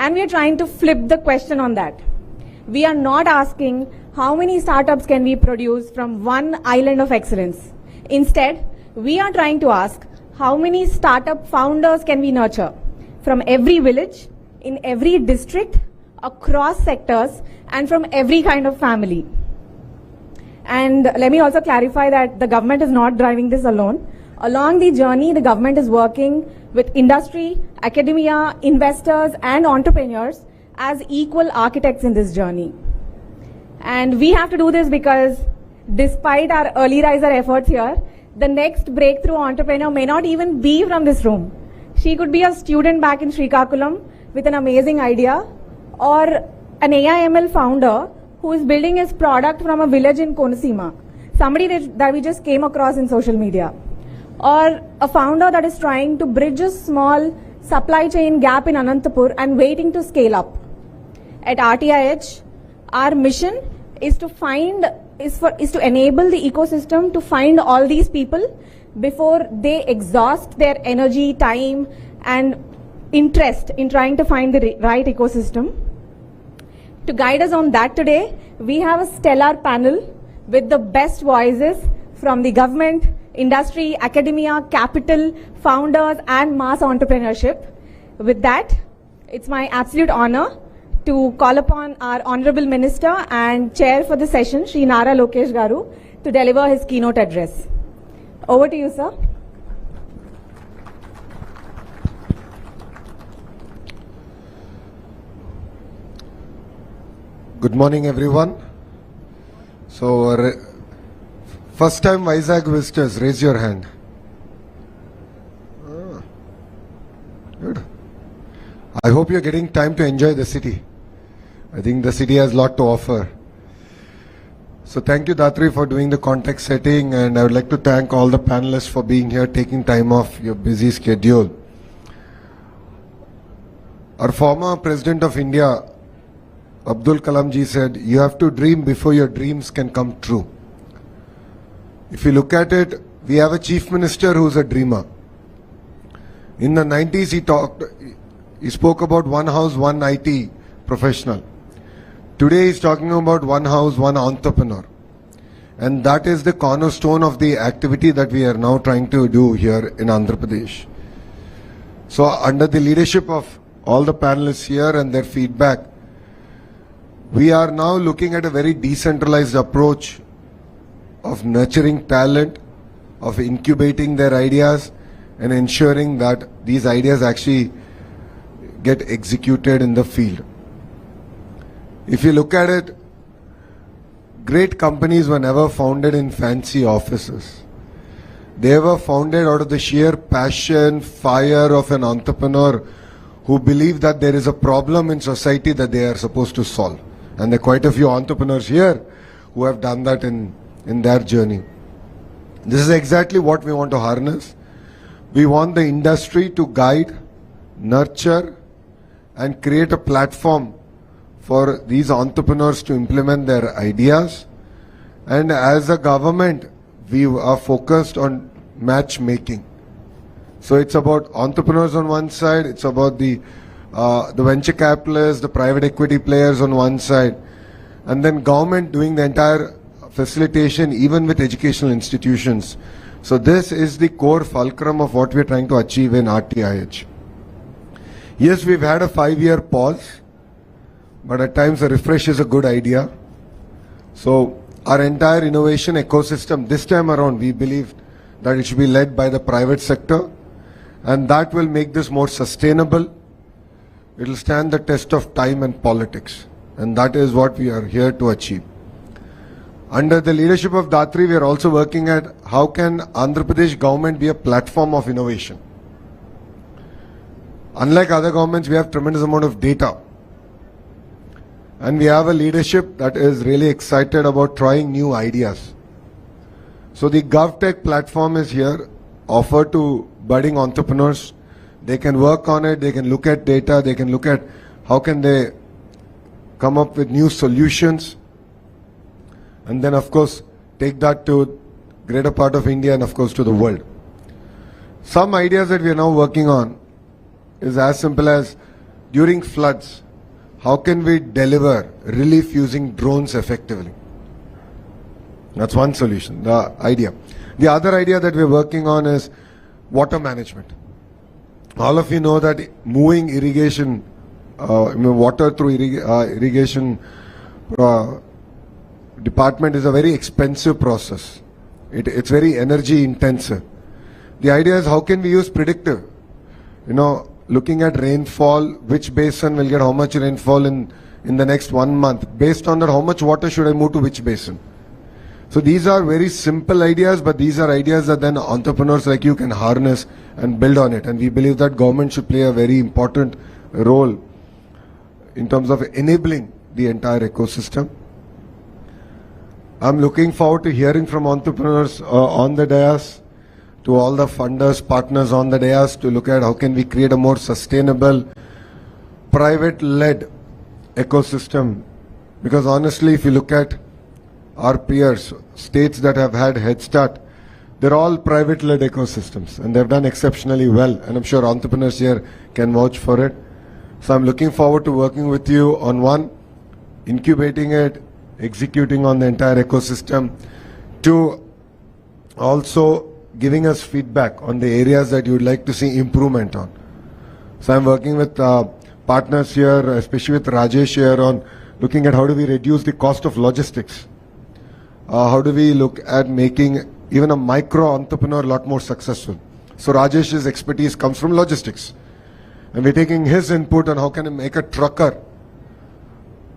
And we are trying to flip the question on that. We are not asking how many startups can we produce from one island of excellence. Instead, we are trying to ask how many startup founders can we nurture from every village, in every district, across sectors, and from every kind of family. And let me also clarify that the government is not driving this alone. Along the journey, the government is working with industry, academia, investors, and entrepreneurs as equal architects in this journey. And we have to do this because despite our early riser efforts here, the next breakthrough entrepreneur may not even be from this room. She could be a student back in Srikakulam with an amazing idea, or an AI/ML founder who is building his product from a village in Konaseema, somebody that we just came across in social media, or a founder that is trying to bridge a small supply chain gap in Anantapur and waiting to scale up. At RTIH, our mission is to enable the ecosystem to find all these people before they exhaust their energy, time, and interest in trying to find the right ecosystem. To guide us on that today, we have a stellar panel with the best voices from the government, industry, academia, capital, founders, and mass entrepreneurship. With that, it's my absolute honor to call upon our Honorable Minister and Chair for the session, Shri Nara Lokesh Garu, to deliver his keynote address. Over to you, sir. Good morning, everyone. So, first time Vizag visitors, raise your hand. Good. I hope you're getting time to enjoy the city. I think the city has a lot to offer. So thank you, Datri, for doing the context setting, and I would like to thank all the panelists for being here, taking time off your busy schedule. Our former President of India, Abdul Kalam ji, said, you have to dream before your dreams can come true. If you look at it, we have a Chief Minister who's a dreamer. In the 90s, he spoke about one house, one IT professional. Today, he's talking about one house, one entrepreneur. And that is the cornerstone of the activity that we are now trying to do here in Andhra Pradesh. So, under the leadership of all the panelists here and their feedback, we are now looking at a very decentralized approach of nurturing talent, of incubating their ideas, and ensuring that these ideas actually get executed in the field. If you look at it, great companies were never founded in fancy offices. They were founded out of the sheer passion, fire of an entrepreneur who believed that there is a problem in society that they are supposed to solve. And there are quite a few entrepreneurs here who have done that in their journey. This is exactly what we want to harness. We want the industry to guide, nurture, and create a platform for these entrepreneurs to implement their ideas. And as a government, we are focused on matchmaking. So it's about entrepreneurs on one side, it's about the venture capitalists, the private equity players on one side, and then government doing the entire facilitation, even with educational institutions. So this is the core fulcrum of what we're trying to achieve in RTIH. Yes, we've had a 5-year pause, but at times a refresh is a good idea. So our entire innovation ecosystem, this time around, we believe that it should be led by the private sector, and that will make this more sustainable. It will stand the test of time and politics, and that is what we are here to achieve. Under the leadership of Datri, we are also working at how can Andhra Pradesh government be a platform of innovation. Unlike other governments, we have tremendous amount of data. And we have a leadership that is really excited about trying new ideas. So the GovTech platform is here, offered to budding entrepreneurs. They can work on it, they can look at data, they can look at how can they come up with new solutions. And then, of course, take that to greater part of India and, of course, to the world. Some ideas that we are now working on is as simple as during floods, how can we deliver relief using drones effectively? That's one solution, the idea. The other idea that we're working on is water management. All of you know that moving irrigation, water through irrigation department is a very expensive process. It's very energy intensive. The idea is how can we use predictive, looking at rainfall, which basin will get how much rainfall in the next 1 month. Based on that, how much water should I move to which basin? So these are very simple ideas, but these are ideas that then entrepreneurs like you can harness and build on it. And we believe that government should play a very important role in terms of enabling the entire ecosystem. I'm looking forward to hearing from entrepreneurs on the dais, to all the funders, partners on the dais, to look at how can we create a more sustainable, private-led ecosystem. Because honestly, if you look at our peers, states that have had head start, they're all private-led ecosystems, and they've done exceptionally well. And I'm sure entrepreneurs here can vouch for it. So I'm looking forward to working with you on one, incubating it, executing on the entire ecosystem, to also giving us feedback on the areas that you would like to see improvement on. So I'm working with partners here, especially with Rajesh here, on looking at how do we reduce the cost of logistics. How do we look at making even a micro entrepreneur a lot more successful? So Rajesh's expertise comes from logistics. And we're taking his input on how can I make a trucker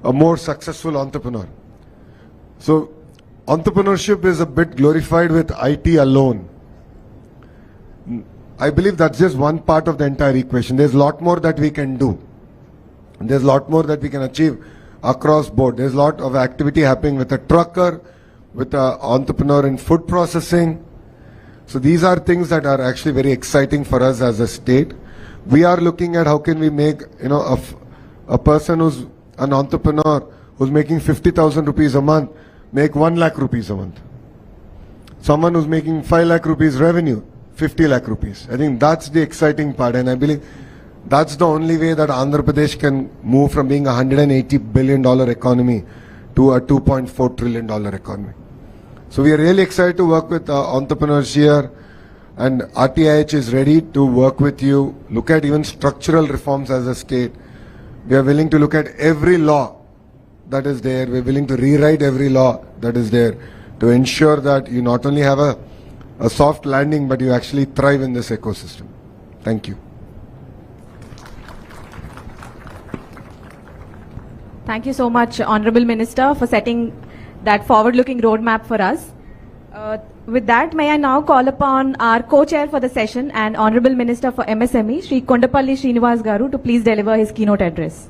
a more successful entrepreneur. So entrepreneurship is a bit glorified with IT alone. I believe that's just one part of the entire equation. There's a lot more that we can do. There's a lot more that we can achieve across board. There's a lot of activity happening with a trucker, with an entrepreneur in food processing. So these are things that are actually very exciting for us as a state. We are looking at how can we make, a person who's an entrepreneur who's making 50,000 rupees a month, make 1 lakh rupees a month. Someone who's making 5 lakh rupees revenue, 50 lakh rupees. I think that's the exciting part, and I believe that's the only way that Andhra Pradesh can move from being a $180 billion economy to a $2.4 trillion economy. So we are really excited to work with entrepreneurs here, and RTIH is ready to work with you, look at even structural reforms as a state. We are willing to look at every law that is there. We're willing to rewrite every law that is there to ensure that you not only have a soft landing, but you actually thrive in this ecosystem. Thank you. Thank you so much, Honorable Minister, for setting that forward-looking roadmap for us. With that, may I now call upon our co-chair for the session and Honorable Minister for MSME, Shri Kondapalli Srinivas Garu, to please deliver his keynote address.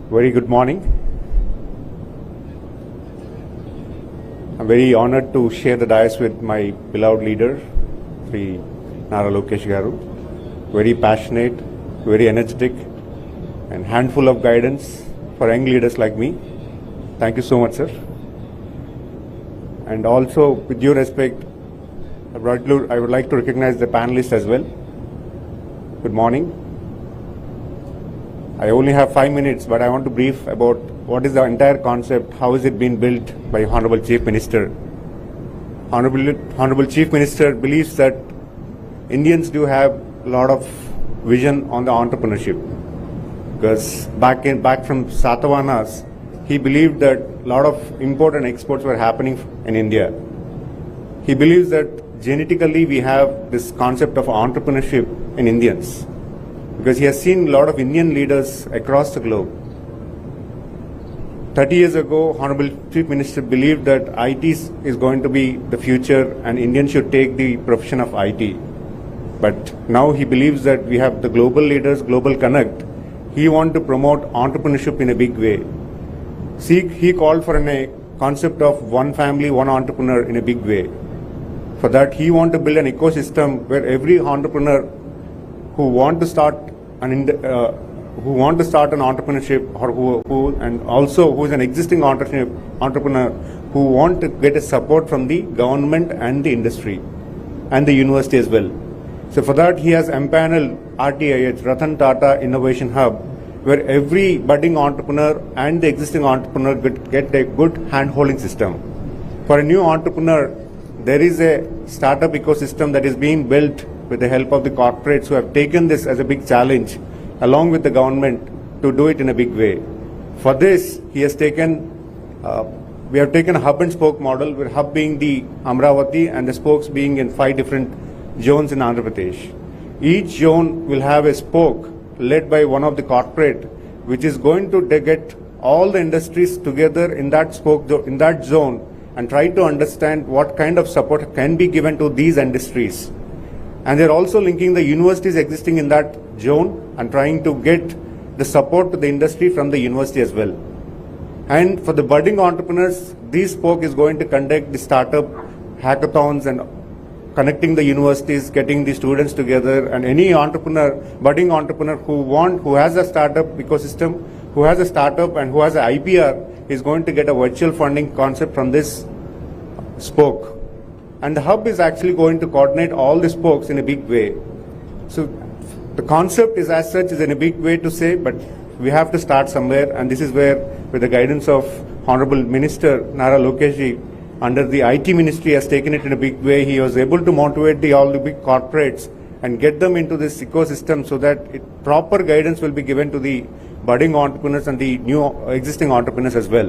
Very good morning. I'm very honored to share the dais with my beloved leader, Sri Nara Lokesh Garu. Very passionate, very energetic, and handful of guidance for young leaders like me. Thank you so much, sir. And also, with due respect, I would like to recognize the panelists as well. Good morning. I only have 5 minutes, but I want to brief about what is the entire concept, how is it being built by Honorable Chief Minister. Honorable Chief Minister believes that Indians do have a lot of vision on the entrepreneurship, because back from Satavahanas, he believed that a lot of import and exports were happening in India. He believes that genetically we have this concept of entrepreneurship in Indians, because he has seen a lot of Indian leaders across the globe. 30 years ago, Honorable Chief Minister believed that IT is going to be the future and Indians should take the profession of IT. But now he believes that we have the global leaders, global connect. He wants to promote entrepreneurship in a big way. He called for a concept of one family, one entrepreneur in a big way. For that, he want to build an ecosystem where every entrepreneur who want to start an entrepreneurship, or and also who is an existing entrepreneur who want to get a support from the government and the industry and the university as well. So for that, he has empaneled RTIH, Ratan Tata Innovation Hub, where every budding entrepreneur and the existing entrepreneur get a good hand-holding system. For a new entrepreneur, there is a startup ecosystem that is being built with the help of the corporates who have taken this as a big challenge, along with the government, to do it in a big way. For this, he has taken, we have taken a hub and spoke model, with hub being the Amravati and the spokes being in 5 different zones in Andhra Pradesh. Each zone will have a spoke led by one of the corporate, which is going to get all the industries together in that spoke, in that zone, and try to understand what kind of support can be given to these industries. And they're also linking the universities existing in that zone and trying to get the support to the industry from the university as well. And for the budding entrepreneurs, this spoke is going to conduct the startup hackathons and connecting the universities, getting the students together, and any entrepreneur, budding entrepreneur who has a startup ecosystem, who has a startup and who has an IPR, is going to get a virtual funding concept from this spoke. And the hub is actually going to coordinate all the spokes in a big way. So the concept is as such is in a big way to say, but we have to start somewhere, and this is where, with the guidance of Honorable Minister Nara Lokesh ji, under the IT Ministry has taken it in a big way. He was able to motivate all the big corporates and get them into this ecosystem so that proper guidance will be given to the budding entrepreneurs and the new existing entrepreneurs as well.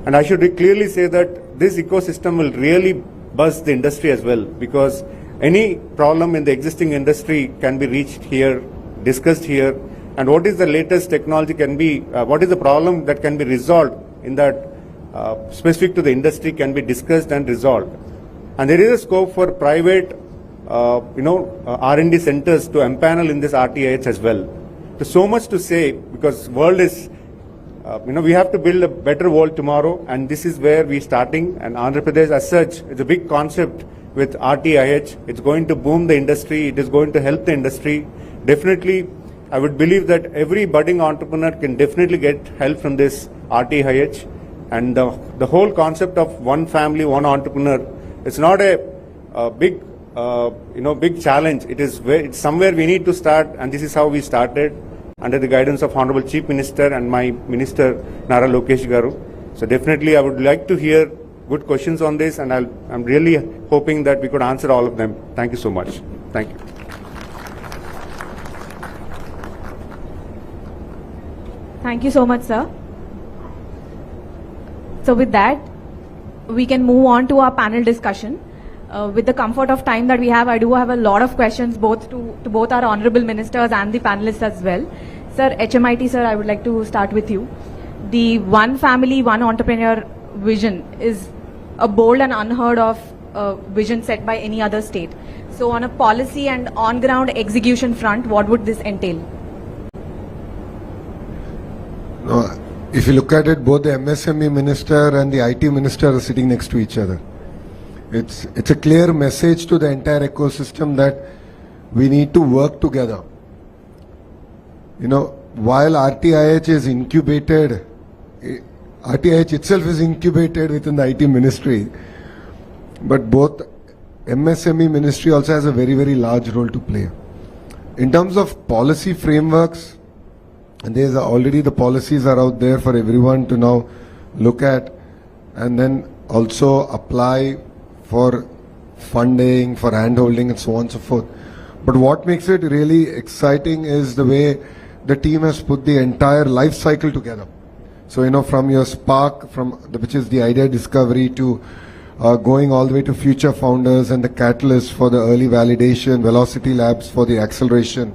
And I should clearly say that this ecosystem will really buzz the industry as well, because any problem in the existing industry can be reached here, discussed here, and what is the latest technology can be, what is the problem that can be resolved in that specific to the industry can be discussed and resolved. And there is a scope for private, R&D centers to empanel in this RTIH as well. There's so much to say, because world is, we have to build a better world tomorrow, and this is where we're starting. And Andhra Pradesh as such, it's a big concept with RTIH. It's going to boom the industry. It is going to help the industry. Definitely, I would believe that every budding entrepreneur can definitely get help from this RTIH. And the whole concept of one family, one entrepreneur, it's not a big, big challenge. It's somewhere we need to start, and this is how we started, under the guidance of Honorable Chief Minister and my Minister Nara Lokesh garu. So definitely, I would like to hear good questions on this, and I'm really hoping that we could answer all of them. Thank you so much. Thank you. Thank you so much, sir. So with that, we can move on to our panel discussion. With the comfort of time that we have, I do have a lot of questions both to both our honorable ministers and the panelists as well. Sir, HMIT sir, I would like to start with you. The one family, one entrepreneur vision is a bold and unheard of vision set by any other state. So on a policy and on-ground execution front, what would this entail? No, if you look at it, both the MSME minister and the IT minister are sitting next to each other. It's a clear message to the entire ecosystem that we need to work together. While RTIH is incubated, RTIH itself is incubated within the IT ministry, but both MSME ministry also has a very, very large role to play. In terms of policy frameworks, and there's already the policies are out there for everyone to now look at, and then also apply for funding, for handholding, and so on and so forth. But what makes it really exciting is the way the team has put the entire life cycle together. So, from your spark, which is the idea discovery, to going all the way to future founders and the catalyst for the early validation, velocity labs for the acceleration.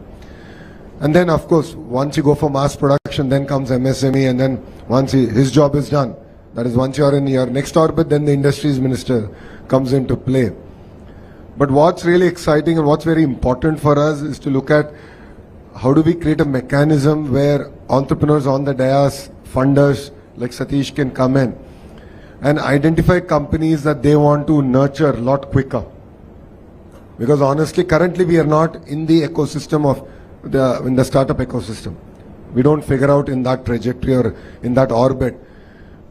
And then, of course, once you go for mass production, then comes MSME, and then once his job is done, that is, once you're in your next orbit, then the industries minister comes into play. But what's really exciting and what's very important for us is to look at how do we create a mechanism where entrepreneurs on the dais, funders like Satish can come in, and identify companies that they want to nurture a lot quicker. Because honestly, currently we are not in the ecosystem of in the startup ecosystem. We don't figure out in that trajectory or in that orbit.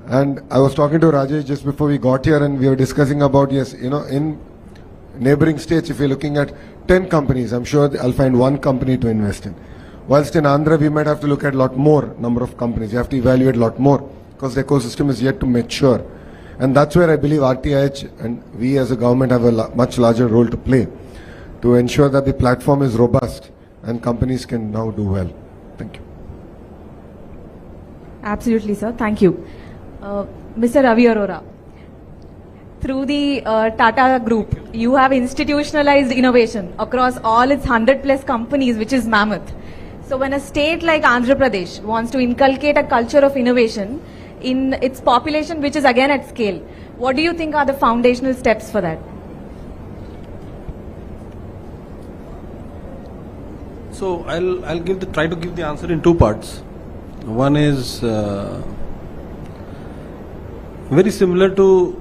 And I was talking to Rajesh just before we got here, and we were discussing about, yes, you know, in neighboring states, if you're looking at 10 companies, I'm sure I'll find one company to invest in. Whilst in Andhra, we might have to look at a lot more number of companies. You have to evaluate a lot more because the ecosystem is yet to mature. And that's where I believe RTIH and we as a government have a much larger role to play to ensure that the platform is robust and companies can now do well. Thank you. Absolutely, sir. Thank you. Mr. Ravi Arora, through the Tata Group, you have institutionalized innovation across all its 100+ companies, which is mammoth. So when a state like Andhra Pradesh wants to inculcate a culture of innovation in its population, which is again at scale, what do you think are the foundational steps for that? So I'll try to give the answer in two parts. One is very similar to,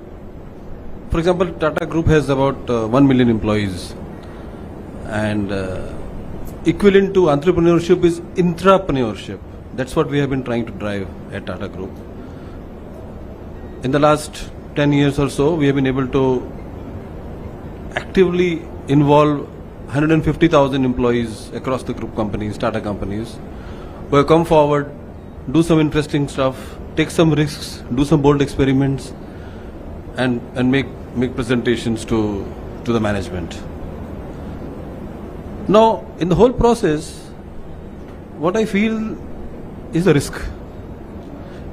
for example, Tata Group has about 1 million employees, and equivalent to entrepreneurship is intrapreneurship. That's what we have been trying to drive at Tata Group. In the last 10 years or so, we have been able to actively involve 150,000 employees across the group companies, Tata companies, who have come forward, do some interesting stuff, take some risks, do some bold experiments, and make presentations to the management. Now, in the whole process, what I feel is a risk.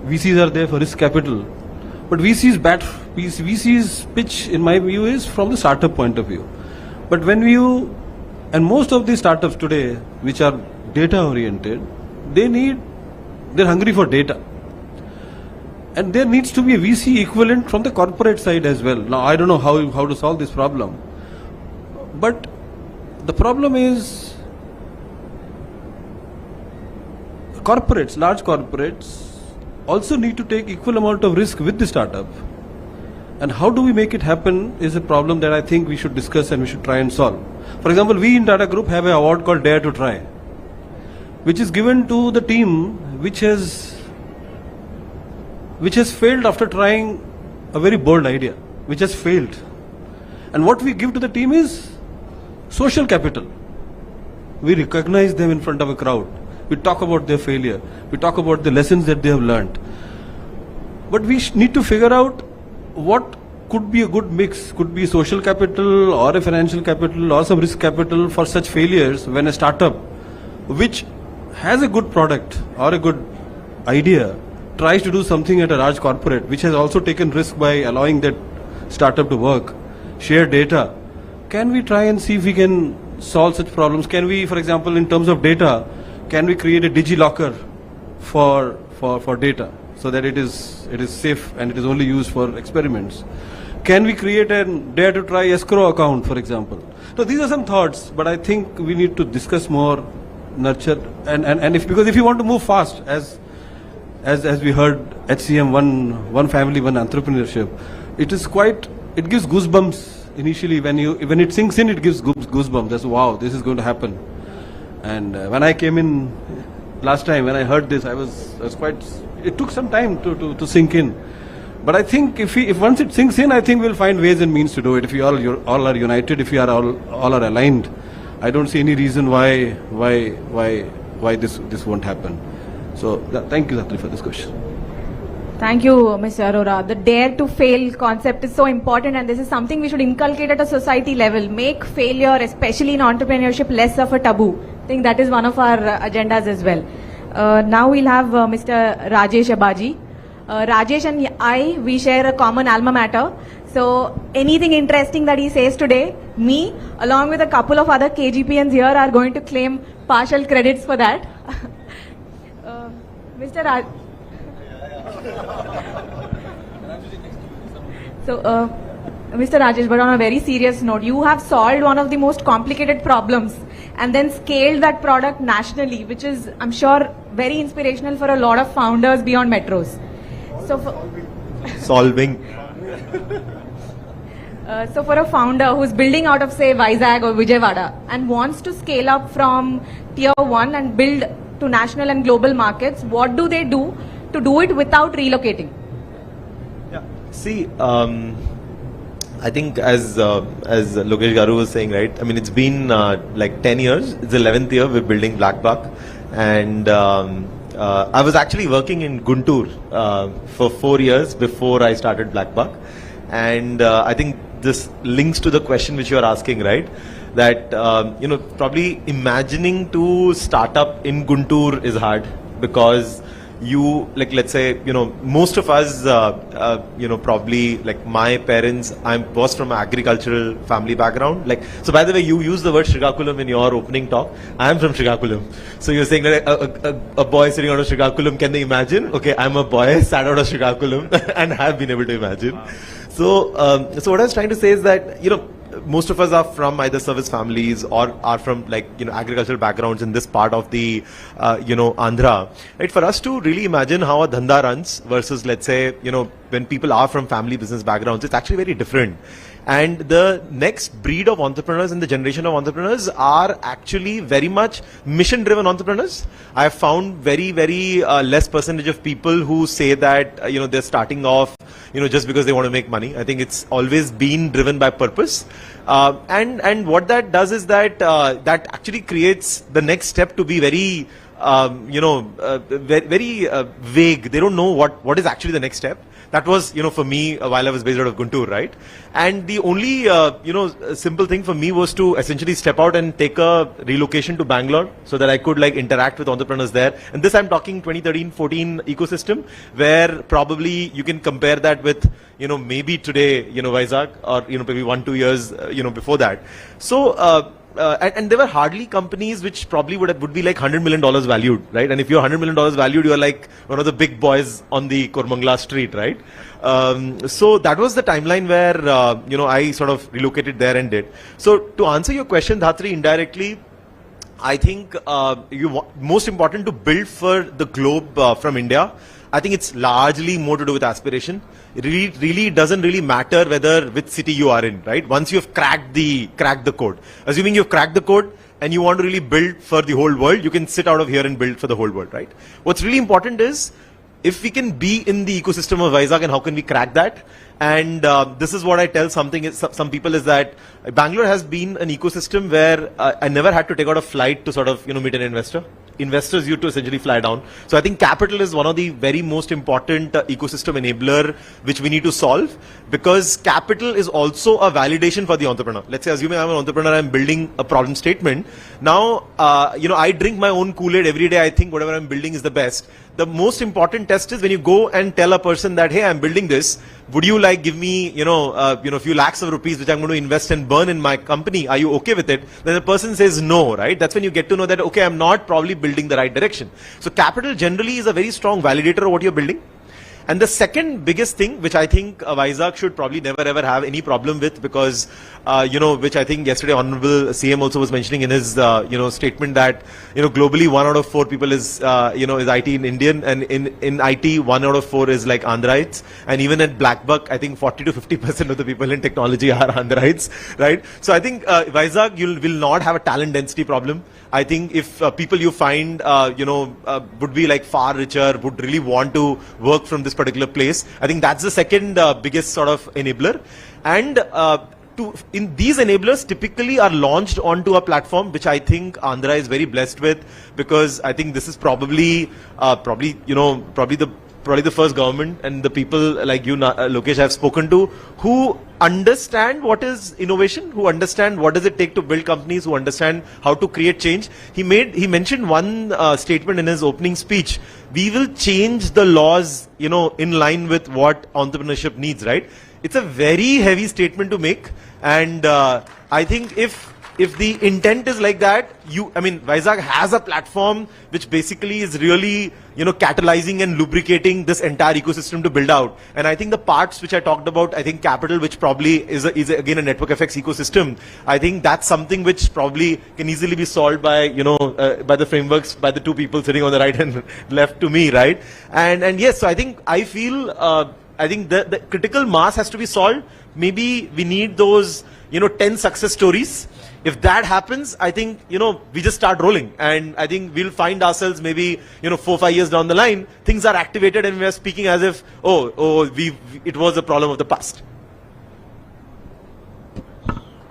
VCs are there for risk capital, but VC's pitch, in my view, is from the startup point of view. But and most of the startups today, which are data oriented, they're hungry for data. And there needs to be a VC equivalent from the corporate side as well. Now, I don't know how to solve this problem. But the problem is corporates, large corporates, also need to take equal amount of risk with the startup. And how do we make it happen is a problem that I think we should discuss and we should try and solve. For example, we in Tata Group have an award called Dare to Try, which is given to the team which has failed after trying a very bold idea, which has failed. And what we give to the team is social capital. We recognize them in front of a crowd. We talk about their failure. We talk about the lessons that they have learned. But we need to figure out what could be a good mix, could be social capital or a financial capital or some risk capital for such failures when a startup which has a good product or a good idea tries to do something at a large corporate which has also taken risk by allowing that startup to work, share data. Can we try and see if we can solve such problems? Can we, for example, in terms of data, can we create a DigiLocker for data so that it is safe and it is only used for experiments? Can we create a Dare to Try escrow account, for example? So these are some thoughts, but I think we need to discuss more, nurture, because if you want to move fast, as we heard HCM, one family, one entrepreneurship, it gives goosebumps initially when it sinks in. It gives goosebumps. That's wow, this is going to happen. And when I came in last time, when I heard this, I was quite. It took some time to sink in. But I think if once it sinks in, I think we'll find ways and means to do it. If we all are united, if we are all are aligned, I don't see any reason why this won't happen. So thank you, Satri, for this question. Thank you, Mr. Arora. The dare to fail concept is so important, and this is something we should inculcate at a society level. Make failure, especially in entrepreneurship, less of a taboo. I think that is one of our agendas as well. Now we'll have Mr. Rajesh Abaji. Rajesh and we share a common alma mater. So anything interesting that he says today, me, along with a couple of other KGPNs here, are going to claim partial credits for that. Mr. Raj. So, Mr. Rajesh, but on a very serious note, you have solved one of the most complicated problems and then scaled that product nationally, which is, I'm sure, very inspirational for a lot of founders beyond metros. So, solving. So for a founder who's building out of, say, Vizag or Vijayawada and wants to scale up from tier 1 and build to national and global markets, what do they do to do it without relocating? Yeah. See, I think as Lokesh Garu was saying, right? I mean, it's been like 10 years. It's the 11th year we're building Blackbuck, and I was actually working in Guntur for 4 years before I started Blackbuck, and I think this links to the question which you are asking, right? That probably imagining to start up in Guntur is hard because you, like, let's say, most of us, probably, like, my parents, was from an agricultural family background. Like, so by the way, you use the word Srikakulam in your opening talk. I am from Srikakulam. So you're saying that a boy sitting out of Srikakulam, can they imagine? Okay, I'm a boy sat out of Srikakulam and have been able to imagine. So, so what I was trying to say is that, most of us are from either service families or are from, like, agricultural backgrounds in this part of the, Andhra. Right? For us to really imagine how a dhanda runs versus, let's say, when people are from family business backgrounds, it's actually very different. And the next breed of entrepreneurs and the generation of entrepreneurs are actually very much mission-driven entrepreneurs. I have found very, very less percentage of people who say that, they're starting off, just because they want to make money. I think it's always been driven by purpose. And what that does is that that actually creates the next step to be very, very vague. They don't know what is actually the next step. That was, for me, while I was based out of Guntur, right? And the only, simple thing for me was to essentially step out and take a relocation to Bangalore so that I could, like, interact with entrepreneurs there. And this I'm talking 2013-14 ecosystem, where probably you can compare that with, maybe today, Vizag, or, maybe 1-2 years, before that. So, and there were hardly companies which probably would be like $100 million valued, right? And if you're $100 million valued, you're like one of the big boys on the Kormangla street, right? So that was the timeline where, I sort of relocated there and did. So to answer your question, Dhatri, indirectly, I think most important to build for the globe from India. I think it's largely more to do with aspiration. It really doesn't really matter whether which city you are in, right? Once you've cracked the code. Assuming you've cracked the code and you want to really build for the whole world, you can sit out of here and build for the whole world, right? What's really important is if we can be in the ecosystem of Vizag and how can we crack that? And this is what I tell some people is that Bangalore has been an ecosystem where I never had to take out a flight to sort of, meet an investor. Investors used to essentially fly down. So I think capital is one of the very most important ecosystem enabler which we need to solve, because capital is also a validation for the entrepreneur. Let's say, assuming I'm an entrepreneur, I'm building a problem statement. Now, I drink my own Kool-Aid every day. I think whatever I'm building is the best. The most important test is when you go and tell a person that, hey, I'm building this. Would you like give me, a few lakhs of rupees which I'm going to invest and burn in my company? Are you okay with it? Then the person says no, right? That's when you get to know that, okay, I'm not probably building the right direction. So capital generally is a very strong validator of what you're building. And the second biggest thing, which I think Vizag should probably never ever have any problem with, because, which I think yesterday Honorable CM also was mentioning in his, statement that, globally 1 out of 4 people is IT in Indian, and in IT 1 out of 4 is like Andhrites. And even at Blackbuck, I think 40 to 50% of the people in technology are Andhrites, right? So I think Vizag, you will not have a talent density problem. I think if people you find, would be like far richer, would really want to work from this particular place, I think that's the second biggest sort of enabler. And in these enablers typically are launched onto a platform which I think Andhra is very blessed with, because I think this is probably the first government and the people like you, Lokesh, have spoken to, who understand what is innovation, who understand what does it take to build companies, who understand how to create change. He mentioned one statement in his opening speech: we will change the laws, in line with what entrepreneurship needs, right? It's a very heavy statement to make, and I think if the intent is like that, Vizag has a platform which basically is really, catalyzing and lubricating this entire ecosystem to build out. And I think the parts which I talked about, I think capital, which probably is again a network effects ecosystem, I think that's something which probably can easily be solved by, by the frameworks, by the two people sitting on the right and left to me, right? And yes, so I think I feel, I think the critical mass has to be solved. Maybe we need those, 10 success stories. If that happens, I think, we just start rolling. And I think we'll find ourselves maybe, 4-5 years down the line, things are activated and we are speaking as if, it was a problem of the past.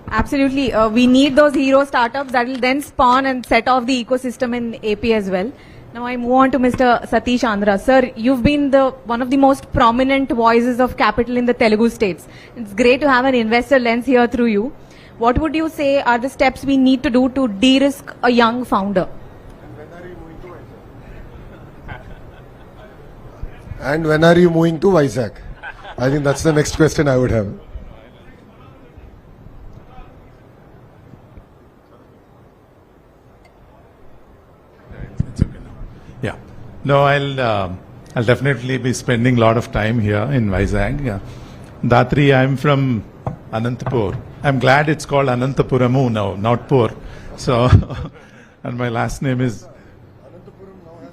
Absolutely. We need those hero startups that will then spawn and set off the ecosystem in AP as well. Now I move on to Mr. Satish Andhra. Sir, you've been one of the most prominent voices of capital in the Telugu states. It's great to have an investor lens here through you. What would you say are the steps we need to do to de-risk a young founder? And when are you moving to Vizag? I think that's the next question I would have. Yeah. No, I'll definitely be spending a lot of time here in Vizag. Yeah. Datri, I'm from Anantapur. I'm glad it's called Anantapuramu now, not Pur. So, and my last name is... Anantapur now has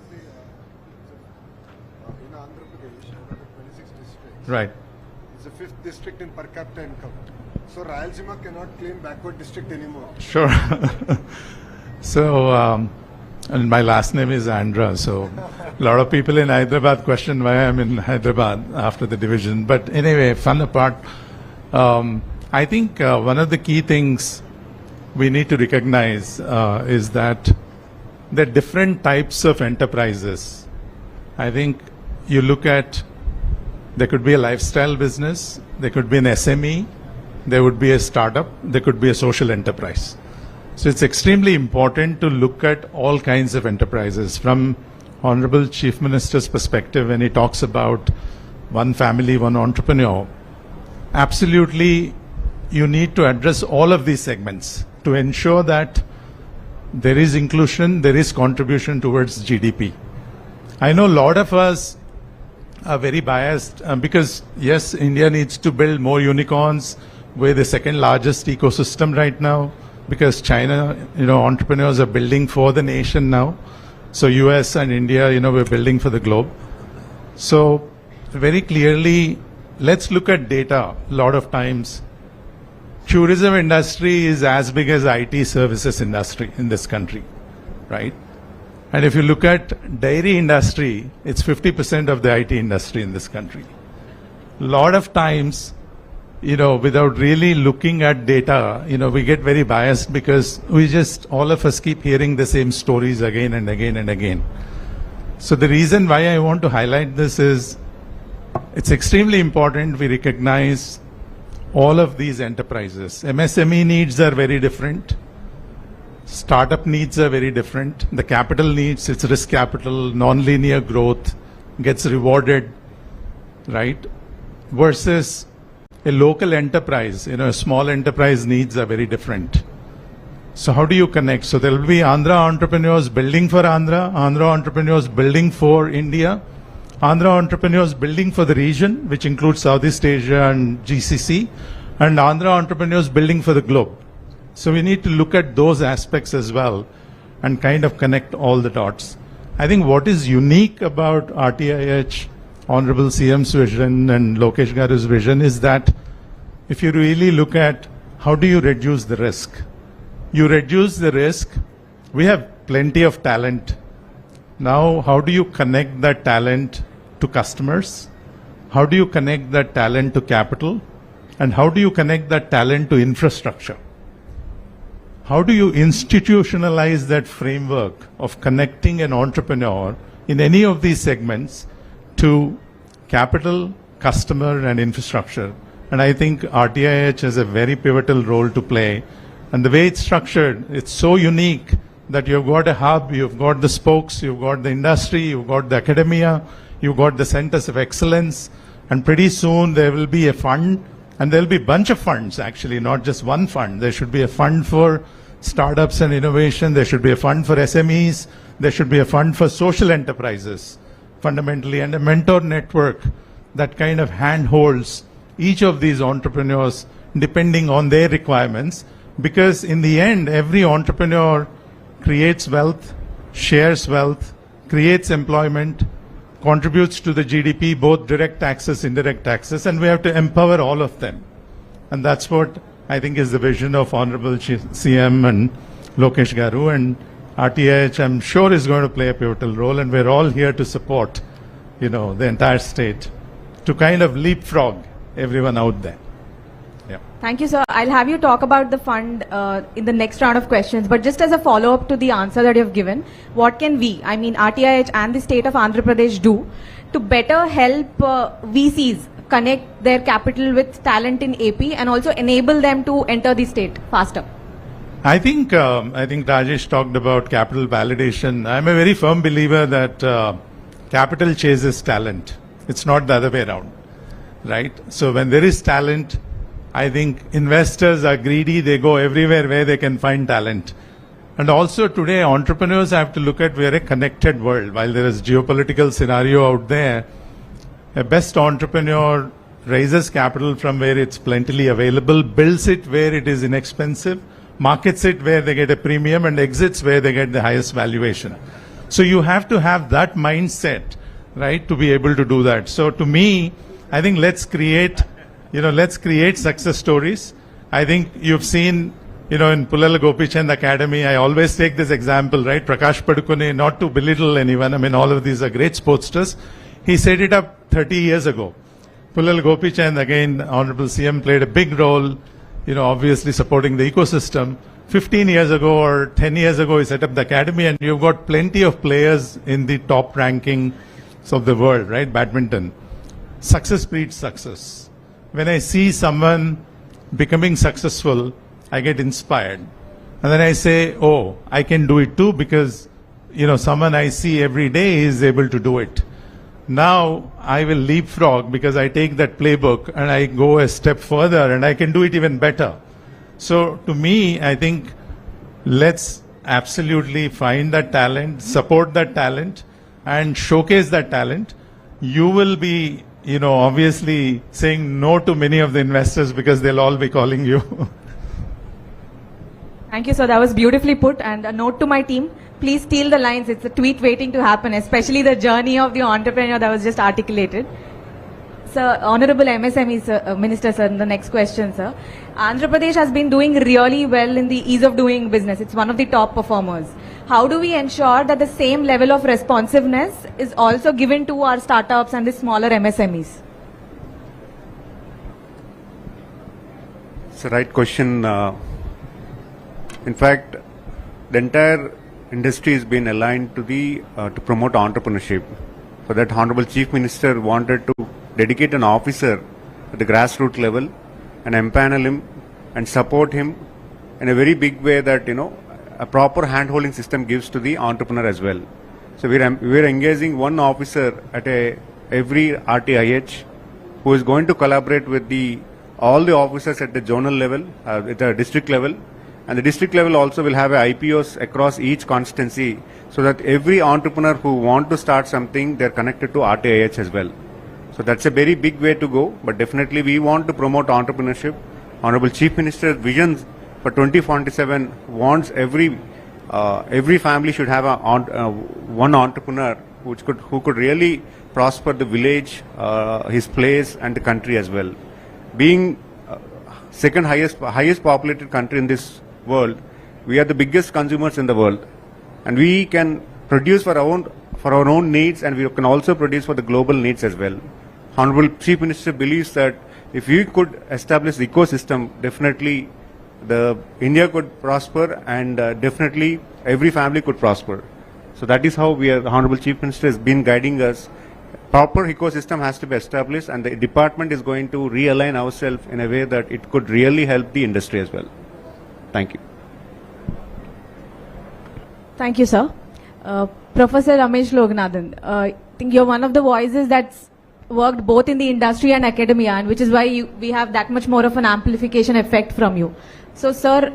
in Andhra Pradesh, 26 districts. Right. It's the 5th district in per capita income. So Rayalaseema cannot claim backward district anymore. Sure. So, and my last name is Andhra. So, a lot of people in Hyderabad question why I'm in Hyderabad after the division. But anyway, fun apart. I think one of the key things we need to recognize is that there are different types of enterprises. I think you look at, there could be a lifestyle business, there could be an SME, there would be a startup, there could be a social enterprise. So it's extremely important to look at all kinds of enterprises. From Honorable Chief Minister's perspective, when he talks about one family, one entrepreneur, absolutely you need to address all of these segments to ensure that there is inclusion, there is contribution towards GDP. I know a lot of us are very biased because yes, India needs to build more unicorns. We're the second largest ecosystem right now because China, entrepreneurs are building for the nation now. So US and India, we're building for the globe. So very clearly, let's look at data. A lot of times, tourism industry is as big as IT services industry in this country, right? And if you look at dairy industry, it's 50% of the IT industry in this country. A lot of times, without really looking at data, we get very biased because all of us keep hearing the same stories again and again and again. So the reason why I want to highlight this is, it's extremely important we recognize all of these enterprises. MSME needs are very different. Startup needs are very different. The capital needs, it's risk capital, non-linear growth gets rewarded, right? Versus a local enterprise, a small enterprise needs are very different. So how do you connect? So there will be Andhra entrepreneurs building for Andhra, Andhra entrepreneurs building for India, Andhra entrepreneurs building for the region, which includes Southeast Asia and GCC, and Andhra entrepreneurs building for the globe. So we need to look at those aspects as well and kind of connect all the dots. I think what is unique about RTIH, Honorable CM's vision and Lokesh Garu's vision is that if you really look at how do you reduce the risk? You reduce the risk. We have plenty of talent. Now, how do you connect that talent to customers? How do you connect that talent to capital? And how do you connect that talent to infrastructure? How do you institutionalize that framework of connecting an entrepreneur in any of these segments to capital, customer, and infrastructure? And I think RTIH has a very pivotal role to play. And the way it's structured, it's so unique that you've got a hub, you've got the spokes, you've got the industry, you've got the academia, you've got the centers of excellence, and pretty soon there will be a fund, and there'll be a bunch of funds actually, not just one fund. There should be a fund for startups and innovation, there should be a fund for SMEs, there should be a fund for social enterprises, fundamentally, and a mentor network that kind of handholds each of these entrepreneurs depending on their requirements, because in the end, every entrepreneur creates wealth, shares wealth, creates employment, contributes to the GDP, both direct taxes, indirect taxes, and we have to empower all of them. And that's what I think is the vision of Honorable CM and Lokesh Garu, and RTIH, I'm sure, is going to play a pivotal role, and we're all here to support, the entire state to kind of leapfrog everyone out there. Thank you, sir. I'll have you talk about the fund in the next round of questions. But just as a follow-up to the answer that you've given, what can we, RTIH and the state of Andhra Pradesh, do to better help VCs connect their capital with talent in AP and also enable them to enter the state faster? I think Rajesh talked about capital validation. I'm a very firm believer that capital chases talent. It's not the other way around, right? So when there is talent, I think investors are greedy. They go everywhere where they can find talent. And also today, entrepreneurs have to look at we're a connected world. While there is geopolitical scenario out there, a best entrepreneur raises capital from where it's plentifully available, builds it where it is inexpensive, markets it where they get a premium, and exits where they get the highest valuation. So you have to have that mindset, right, to be able to do that. So to me, I think let's create success stories. I think you've seen, in Pulala Gopichand Academy, I always take this example, right? Prakash Padukone, not to belittle anyone, all of these are great sportsters. He set it up 30 years ago. Pulala Gopichand, again, Honorable CM played a big role, obviously supporting the ecosystem. 15 years ago or 10 years ago, he set up the academy, and you've got plenty of players in the top rankings of the world, right? Badminton. Success breeds success. When I see someone becoming successful, I get inspired. And then I say, oh, I can do it too, because, someone I see every day is able to do it. Now I will leapfrog because I take that playbook and I go a step further and I can do it even better. So to me, I think let's absolutely find that talent, support that talent, and showcase that talent. You will be obviously saying no to many of the investors because they'll all be calling you. Thank you, sir. That was beautifully put. And a note to my team, please steal the lines. It's a tweet waiting to happen, especially the journey of the entrepreneur that was just articulated. Sir, Honorable MSME Minister, sir, the next question, sir. Andhra Pradesh has been doing really well in the ease of doing business. It's one of the top performers. How do we ensure that the same level of responsiveness is also given to our startups and the smaller MSMEs? It's the right question. In fact, the entire industry has been aligned to to promote entrepreneurship. For that, Honorable Chief Minister wanted to dedicate an officer at the grassroots level and empanel him and support him in a very big way that, a proper hand-holding system gives to the entrepreneur as well. So we're engaging one officer at every RTIH who is going to collaborate with all the officers at the zonal level, at the district level, and the district level also will have IPOs across each constituency, so that every entrepreneur who want to start something, they're connected to RTIH as well. So that's a very big way to go, but definitely we want to promote entrepreneurship. Honorable Chief Minister's vision for 2047 wants every family should have one entrepreneur who could really prosper the village, his place, and the country as well. Being second highest populated country in this world, we are the biggest consumers in the world, and we can produce for our own needs, and we can also produce for the global needs as well. Honorable Chief Minister believes that if we could establish the ecosystem, definitely India could prosper, and definitely every family could prosper. So that is how the Honorable Chief Minister has been guiding us. Proper ecosystem has to be established, and the department is going to realign ourselves in a way that it could really help the industry as well. Thank you. Thank you, sir. Professor Ramesh Loganathan, I think you're one of the voices that's worked both in the industry and academia, and which is why we have that much more of an amplification effect from you. So, sir,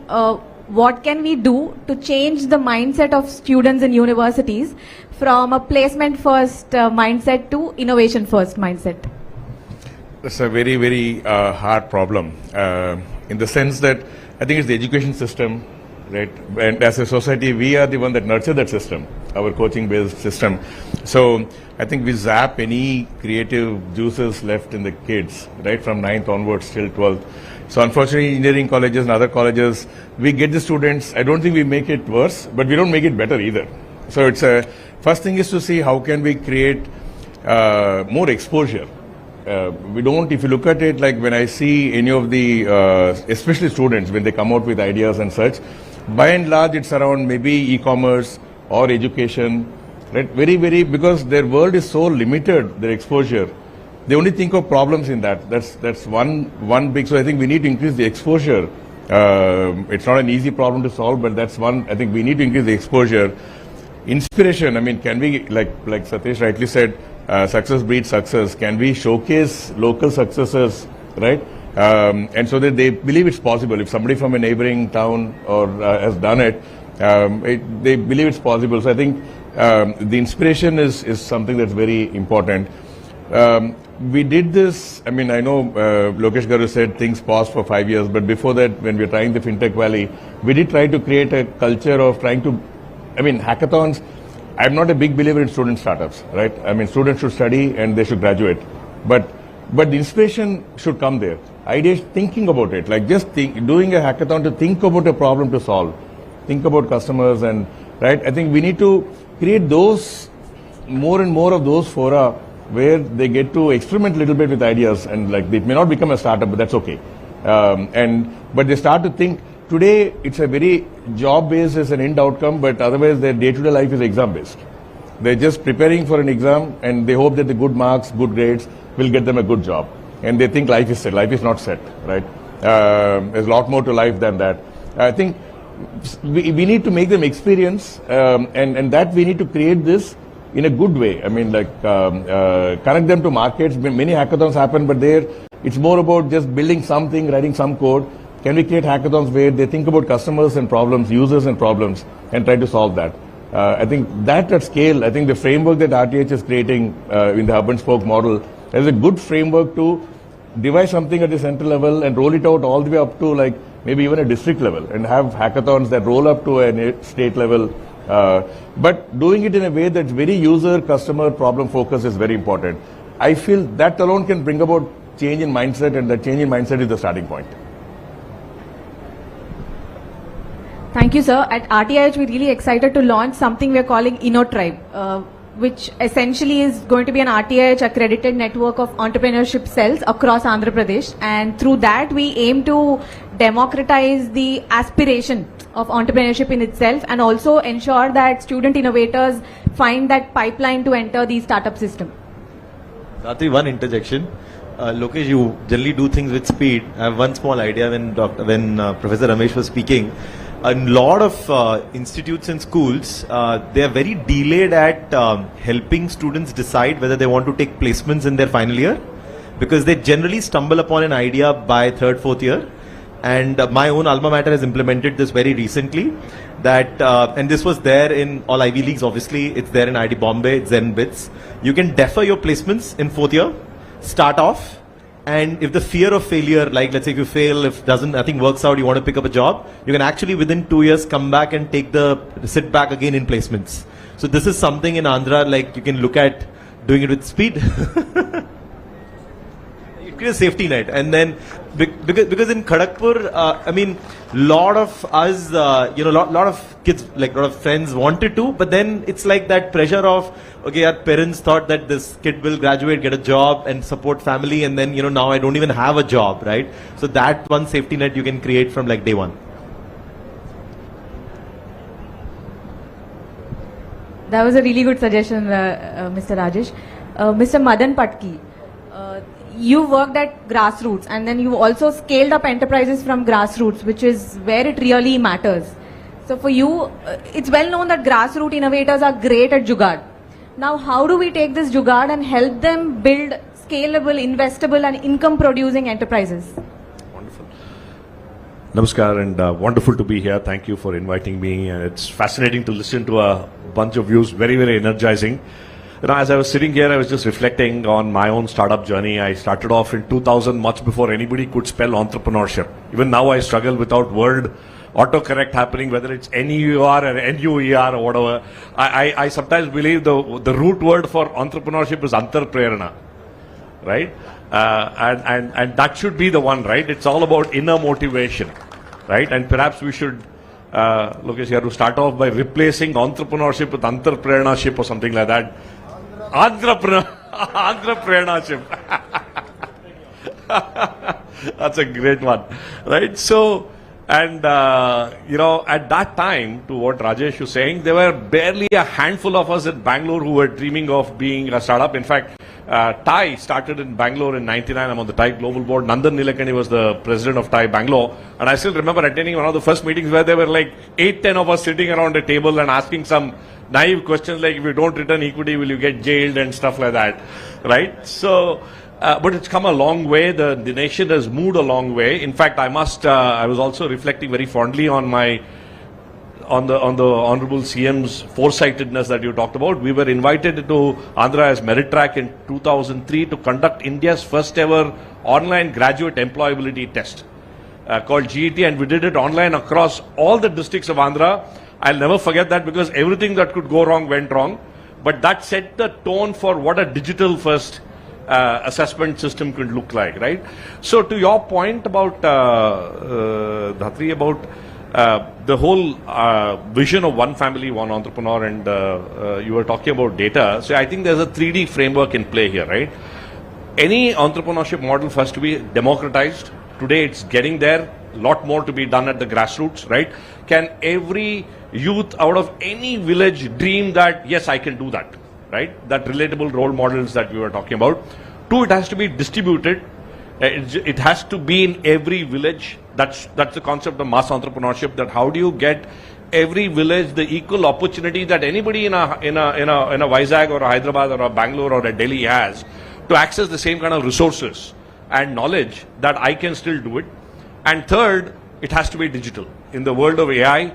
what can we do to change the mindset of students in universities from a placement first mindset to innovation first mindset? That's a very, very hard problem in the sense that I think it's the education system, right? And as a society, we are the one that nurture that system. our coaching-based system. So I think we zap any creative juices left in the kids, right, from 9th onwards till 12th. So unfortunately, engineering colleges and other colleges, we get the students, I don't think we make it worse, but we don't make it better either. So it's first thing is to see how can we create more exposure. We don't, if you look at it, like when I see any of the, especially students, when they come out with ideas and such, by and large, it's around maybe e-commerce or education, right? Very, very, because their world is so limited, their exposure. They only think of problems in that. That's one big, so I think we need to increase the exposure. It's not an easy problem to solve, but that's one, I think we need to increase the exposure. Inspiration, I mean, can we, like Satish rightly said, success breeds success. Can we showcase local successes, right? And so that they believe it's possible. If somebody from a neighboring town or has done it, they believe it's possible. So I think the inspiration is something that's very important. We did this, I mean, I know Lokesh Garu said things paused for 5 years, but before that, when we were trying the FinTech Valley, we did try to create a culture of trying to, I mean, hackathons. I'm not a big believer in student startups, right? I mean, students should study and they should graduate. But the inspiration should come there. Ideas, thinking about it, like just doing a hackathon to think about a problem to solve. Think about customers and, right? I think we need to create those, more and more of those fora where they get to experiment a little bit with ideas and like it may not become a startup, but that's okay. But they start to think. Today, it's a very job-based as an end outcome, but otherwise their day-to-day life is exam-based. They're just preparing for an exam and they hope that the good marks, good grades will get them a good job. And they think life is set. Life is not set, right? There's a lot more to life than that. I think we need to make them experience and that we need to create this in a good way. I mean, like connect them to markets. Many hackathons happen, but there it's more about just building something, writing some code. Can we create hackathons where they think about customers and problems, users and problems, and try to solve that? I think that at scale, I think the framework that RTIH is creating in the hub and spoke model is a good framework to devise something at the central level and roll it out all the way up to like maybe even a district level and have hackathons that roll up to a state level. But doing it in a way that's very user, customer, problem focused is very important. I feel that alone can bring about change in mindset, and that change in mindset is the starting point. Thank you, sir. At RTIH, we're really excited to launch something we're calling InnoTribe, which essentially is going to be an RTIH accredited network of entrepreneurship cells across Andhra Pradesh. And through that, we aim to democratize the aspiration of entrepreneurship in itself and also ensure that student innovators find that pipeline to enter the startup system. Gatri, one interjection. Lokesh, you generally do things with speed. I have one small idea when Professor Ramesh was speaking. A lot of institutes and schools, they are very delayed at helping students decide whether they want to take placements in their final year, because they generally stumble upon an idea by third, fourth year. And my own alma mater has implemented this very recently. That and this was there in all Ivy Leagues. Obviously, it's there in IIT Bombay, it's there in BITS. You can defer your placements in fourth year, start off. And if the fear of failure, like let's say if you fail, if nothing works out, you want to pick up a job, you can actually within 2 years come back and sit back again in placements. So this is something in Andhra, like you can look at doing it with speed. You create a safety net, and then because in Kharagpur, I mean, lot of us, lot of kids, like lot of friends wanted to, but then it's like that pressure of, okay, our parents thought that this kid will graduate, get a job and support family, and then, now I don't even have a job, right? So that one safety net you can create from like day one. That was a really good suggestion, Mr. Rajesh. Mr. Madan Patki, you worked at grassroots and then you also scaled up enterprises from grassroots, which is where it really matters. So for you, it's well known that grassroots innovators are great at Jugaad. Now, how do we take this Jugaad and help them build scalable, investable and income producing enterprises? Wonderful. Namaskar, and wonderful to be here. Thank you for inviting me. It's fascinating to listen to a bunch of views, very, very energizing. As I was sitting here, I was just reflecting on my own startup journey. I started off in 2000, much before anybody could spell entrepreneurship. Even now, I struggle without word autocorrect happening, whether it's NEUR or NUER or whatever. I sometimes believe the root word for entrepreneurship is antarprerana, right? And that should be the one, right? It's all about inner motivation, right? And perhaps we should, Lokesh, you have to start off by replacing entrepreneurship with antarpreneurship or something like that. Entrepreneurship. That's a great one, right? So, and at that time, to what Rajesh was saying, there were barely a handful of us in Bangalore who were dreaming of being a startup. In fact, TIE started in Bangalore in '99. I'm on the TIE Global Board. Nandan Nilekani was the president of TIE Bangalore. And I still remember attending one of the first meetings where there were like 8-10 of us sitting around a table and asking some naive questions like, if you don't return equity, will you get jailed and stuff like that, right? So, but it's come a long way. The nation has moved a long way. In fact, I was also reflecting very fondly on the Honorable CM's foresightedness that you talked about. We were invited to Andhra as Merit Track in 2003 to conduct India's first ever online graduate employability test called GET, and we did it online across all the districts of Andhra. I'll never forget that because everything that could go wrong went wrong. But that set the tone for what a digital first assessment system could look like, right? So to your point about Dhatri, about the whole vision of one family, one entrepreneur, and you were talking about data. So I think there's a 3D framework in play here, right? Any entrepreneurship model first to be democratized. Today it's getting there. A lot more to be done at the grassroots, right? Can every youth out of any village dream that, yes, I can do that, right? That relatable role models that we were talking about. 2, it has to be distributed. It has to be in every village. That's the concept of mass entrepreneurship. That how do you get every village the equal opportunity that anybody in a Vizag or a Hyderabad or a Bangalore or a Delhi has to access the same kind of resources and knowledge that I can still do it. And 3rd, it has to be digital. In the world of AI,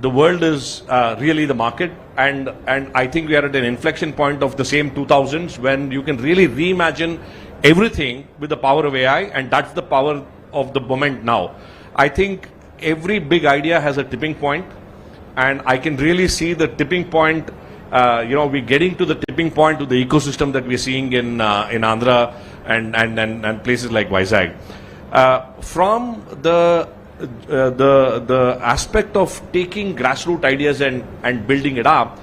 the world is really the market, and I think we are at an inflection point of the same 2000s when you can really reimagine everything with the power of AI, and that's the power of the moment now. I think every big idea has a tipping point, and I can really see the tipping point. We're getting to the tipping point of the ecosystem that we're seeing in Andhra and places like Vizag. From the aspect of taking grassroots ideas and building it up,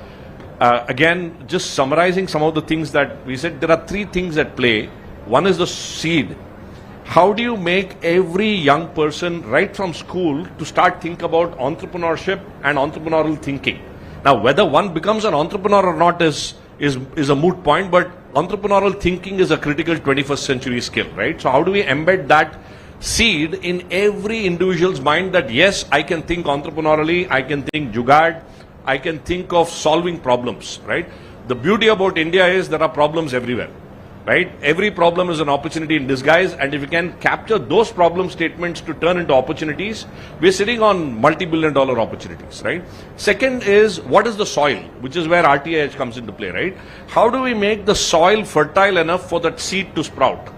again, just summarizing some of the things that we said, there are 3 things at play. One is the seed. How do you make every young person right from school to start think about entrepreneurship and entrepreneurial thinking? Now, whether one becomes an entrepreneur or not is a moot point, but entrepreneurial thinking is a critical 21st century skill, right? So how do we embed that seed in every individual's mind that, yes, I can think entrepreneurially, I can think jugaad, I can think of solving problems, right? The beauty about India is there are problems everywhere, right? Every problem is an opportunity in disguise, and if you can capture those problem statements to turn into opportunities, we're sitting on multi-billion-dollar opportunities, right? Second is, what is the soil, which is where RTIH comes into play, right? How do we make the soil fertile enough for that seed to sprout?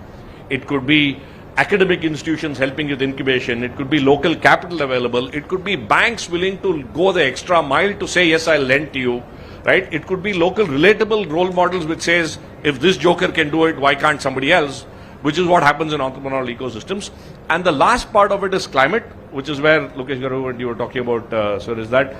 It could be academic institutions helping with incubation, it could be local capital available, it could be banks willing to go the extra mile to say, yes, I'll lend to you, right? It could be local relatable role models which says, if this joker can do it, why can't somebody else? Which is what happens in entrepreneurial ecosystems. And the last part of it is climate, which is where, Lokesh Garu, you were talking about, sir, is that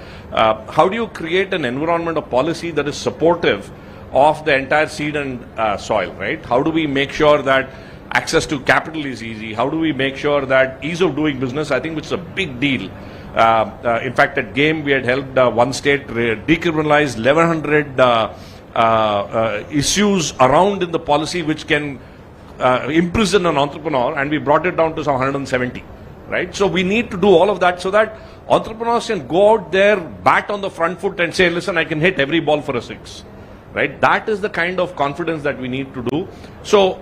how do you create an environment of policy that is supportive of the entire seed and soil, right? How do we make sure that access to capital is easy? How do we make sure that ease of doing business, I think, which is a big deal. In fact, at GAME, we had helped one state decriminalize 1,100 issues around in the policy which can imprison an entrepreneur, and we brought it down to some 170, right? So we need to do all of that so that entrepreneurs can go out there, bat on the front foot and say, listen, I can hit every ball for a 6, right? That is the kind of confidence that we need to do. So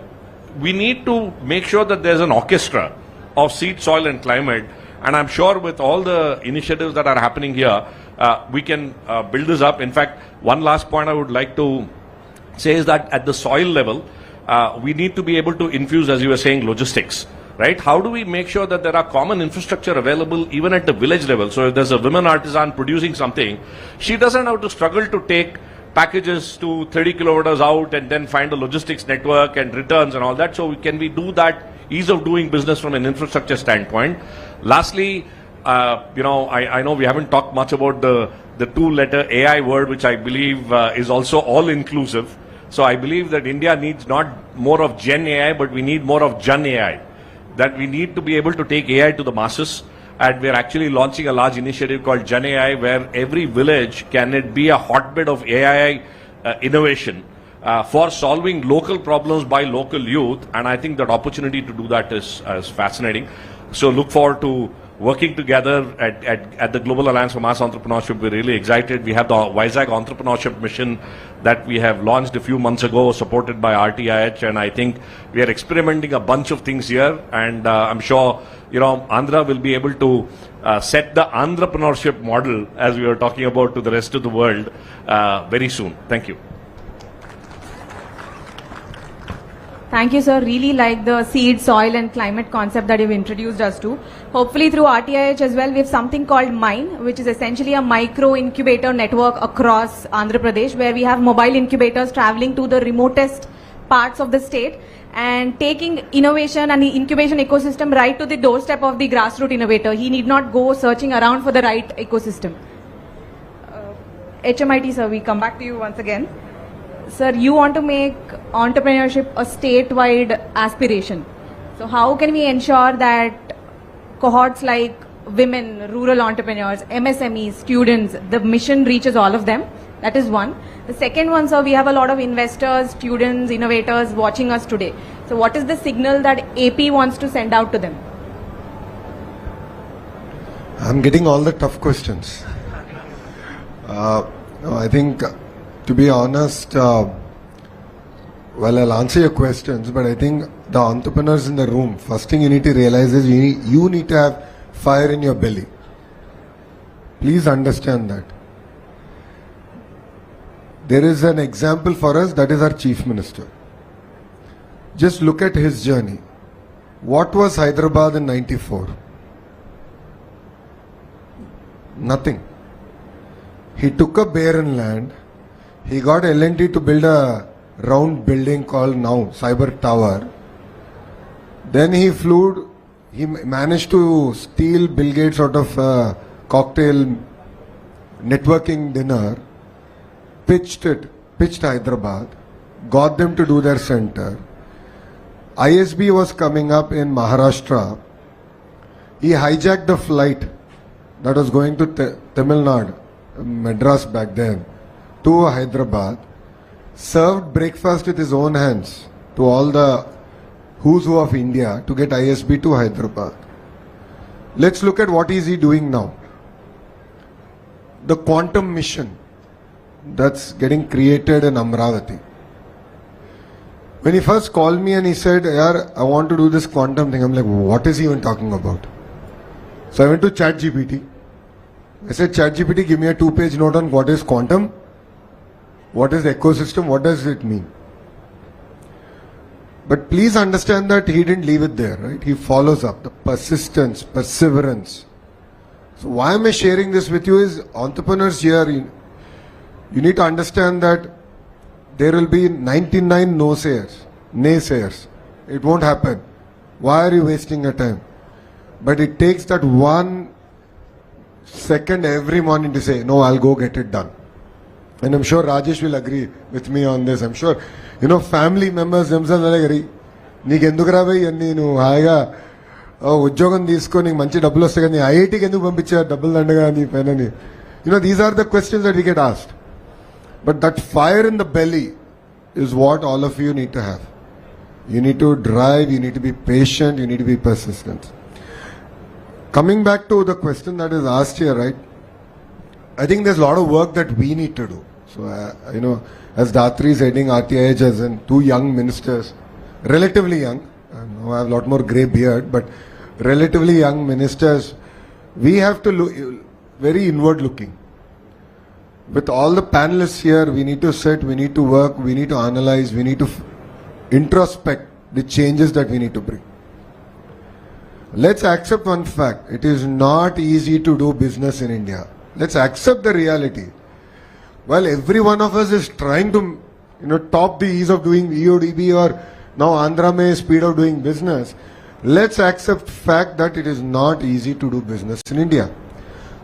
we need to make sure that there's an orchestra of seed, soil and climate. And I'm sure with all the initiatives that are happening here, we can build this up. In fact, one last point I would like to say is that at the soil level, we need to be able to infuse, as you were saying, logistics, right? How do we make sure that there are common infrastructure available even at the village level? So if there's a women artisan producing something, she doesn't have to struggle to take packages to 30 kilometers out and then find a logistics network and returns and all that. So can we do that ease of doing business from an infrastructure standpoint? Lastly, I know we haven't talked much about the two-letter AI word, which I believe is also all-inclusive. So I believe that India needs not more of Gen AI, but we need more of Jan AI. That we need to be able to take AI to the masses. And we're actually launching a large initiative called Jan AI, where every village can it be a hotbed of AI innovation for solving local problems by local youth. And I think that opportunity to do that is fascinating. So look forward to working together at the Global Alliance for Mass Entrepreneurship. We're really excited. We have the Vizag Entrepreneurship Mission that we have launched a few months ago, supported by RTIH, and I think we are experimenting a bunch of things here, and I'm sure, Andhra will be able to set the entrepreneurship model, as we were talking about, to the rest of the world very soon. Thank you. Thank you, sir. Really like the seed, soil and climate concept that you've introduced us to. Hopefully through RTIH as well, we have something called MINE, which is essentially a micro incubator network across Andhra Pradesh, where we have mobile incubators traveling to the remotest parts of the state and taking innovation and the incubation ecosystem right to the doorstep of the grassroots innovator. He need not go searching around for the right ecosystem. HMIT, sir, we come back to you once again. Sir, you want to make entrepreneurship a statewide aspiration. So how can we ensure that cohorts like women, rural entrepreneurs, MSMEs, students, the mission reaches all of them? That is one. The second one, sir, we have a lot of investors, students, innovators watching us today. So what is the signal that AP wants to send out to them? I'm getting all the tough questions. I think, to be honest, well, I'll answer your questions, but I think the entrepreneurs in the room, first thing you need to realize is you need to have fire in your belly. Please understand that. There is an example for us, that is our Chief Minister. Just look at his journey. What was Hyderabad in 94? Nothing. He took a barren land. He got L&T to build a round building called now Cyber Tower. Then he managed to steal Bill Gates out of a cocktail networking dinner, pitched Hyderabad, got them to do their center. ISB was coming up in Maharashtra. He hijacked the flight that was going to Tamil Nadu, Madras back then, to Hyderabad, served breakfast with his own hands to all the who's who of India to get ISB to Hyderabad. Let's look at what is he doing now. The quantum mission that's getting created in Amravati. When he first called me and he said, "Yaar, I want to do this quantum thing," I'm like, what is he even talking about? So I went to ChatGPT. I said, ChatGPT, give me a 2-page note on what is quantum, what is the ecosystem, what does it mean? But please understand that he didn't leave it there, right? He follows up, the persistence, perseverance. So why am I sharing this with you is entrepreneurs here, you need to understand that there will be 99 naysayers. It won't happen. Why are you wasting your time? But it takes that 1 second every morning to say, no, I'll go get it done. And I'm sure Rajesh will agree with me on this. I'm sure, family members themselves are like, నీకు ఎందుకు రాబోయ్ అన్నీ నువ్వు హాయిగా ఉద్యోగం తీసుకొని నీకు మంచి డబ్బులు వస్తాయి కానీ ఐఐటీకి ఎందుకు పంపించారు డబ్బులు దండగా నీ పైన these are the questions that we get asked. But that fire in the belly is what all of you need to have. You need to drive, you need to be patient, you need to be persistent. Coming back to the question that is asked here, right? I think there's a lot of work that we need to do. So, as Datri is heading RTIH as in 2 young ministers, relatively young, I have a lot more grey beard, but relatively young ministers, we have to look very inward looking. With all the panelists here, we need to sit, we need to work, we need to analyze, we need to introspect the changes that we need to bring. Let's accept one fact. It is not easy to do business in India. Let's accept the reality. While every one of us is trying to, top the ease of doing EODB or now Andhra May speed of doing business, let's accept fact that it is not easy to do business in India.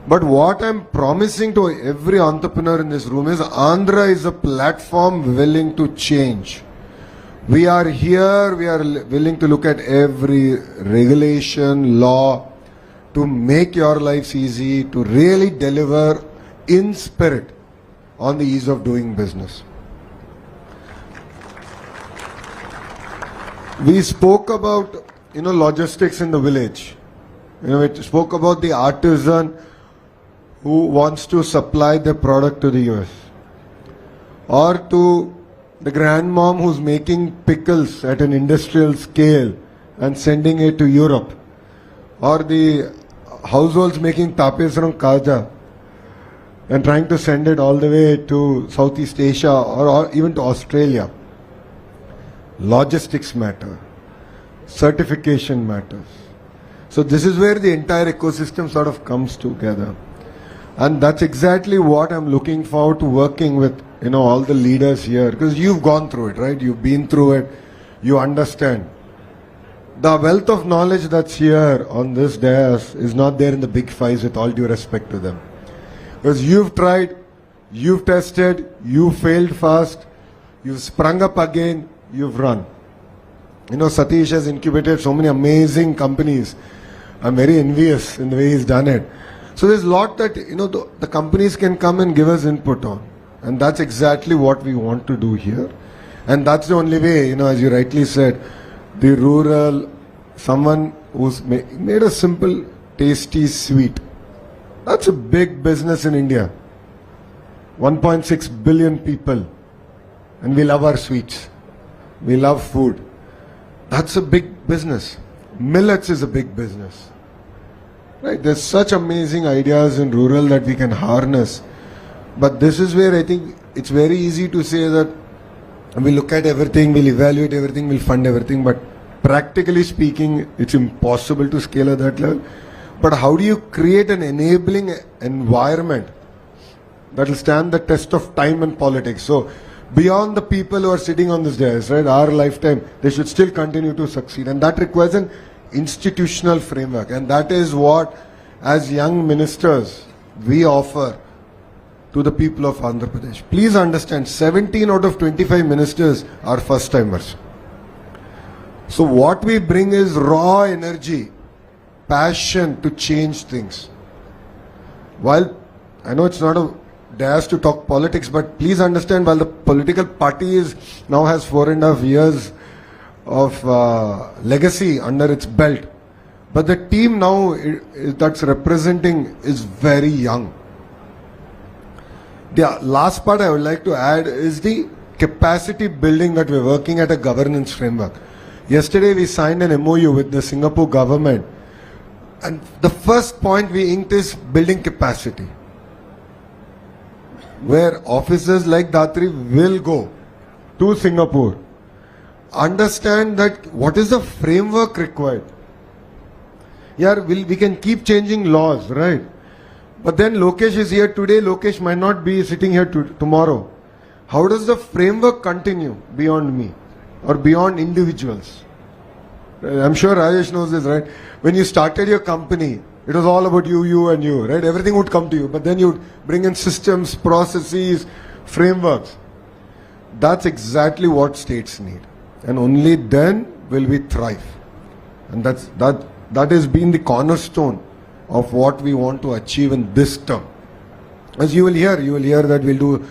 But what I'm promising to every entrepreneur in this room is Andhra is a platform willing to change. We are here, we are willing to look at every regulation, law, to make your lives easy, to really deliver in spirit on the ease of doing business. We spoke about, logistics in the village. We spoke about the artisan who wants to supply the product to the US. Or to the grandmom who's making pickles at an industrial scale and sending it to Europe. Or the households making tapes from Kaja and trying to send it all the way to Southeast Asia or even to Australia. Logistics matter. Certification matters. So this is where the entire ecosystem sort of comes together. And that's exactly what I'm looking forward to working with, all the leaders here. Because you've gone through it, right? You've been through it. You understand. The wealth of knowledge that's here on this dais is not there in the big fives, with all due respect to them. Because you've tried, you've tested, you failed fast, you've sprung up again, you've run. Satish has incubated so many amazing companies. I'm very envious in the way he's done it. So there's a lot that, the companies can come and give us input on. And that's exactly what we want to do here. And that's the only way, as you rightly said, the rural, someone who's made a simple, tasty sweet. That's a big business in India. 1.6 billion people. And we love our sweets. We love food. That's a big business. Millets is a big business. Right? There's such amazing ideas in rural that we can harness. But this is where I think it's very easy to say that we'll look at everything, we'll evaluate everything, we'll fund everything. But practically speaking, it's impossible to scale at that level. But how do you create an enabling environment that will stand the test of time and politics? So beyond the people who are sitting on this dais, right, our lifetime, they should still continue to succeed. And that requires an institutional framework. And that is what, as young ministers, we offer to the people of Andhra Pradesh. Please understand, 17 out of 25 ministers are first-timers. So what we bring is raw energy, passion to change things. While I know it's not a dais to talk politics, but please understand, while the political party now has 4.5 years of legacy under its belt, but the team now that's representing is very young. The last part I would like to add is the capacity building that we're working at a governance framework. Yesterday we signed an MOU with the Singapore government, and the first point we inked is building capacity, where officers like Datri will go to Singapore, understand that what is the framework required. Yeah, we can keep changing laws, right? But then Lokesh is here today, Lokesh might not be sitting here tomorrow. How does the framework continue beyond me or beyond individuals? I'm sure Rajesh knows this, right? When you started your company, it was all about you and you, right? Everything would come to you, but then you'd bring in systems, processes, frameworks. That's exactly what states need. And only then will we thrive. And that has been the cornerstone of what we want to achieve in this term. As you will hear that we'll do,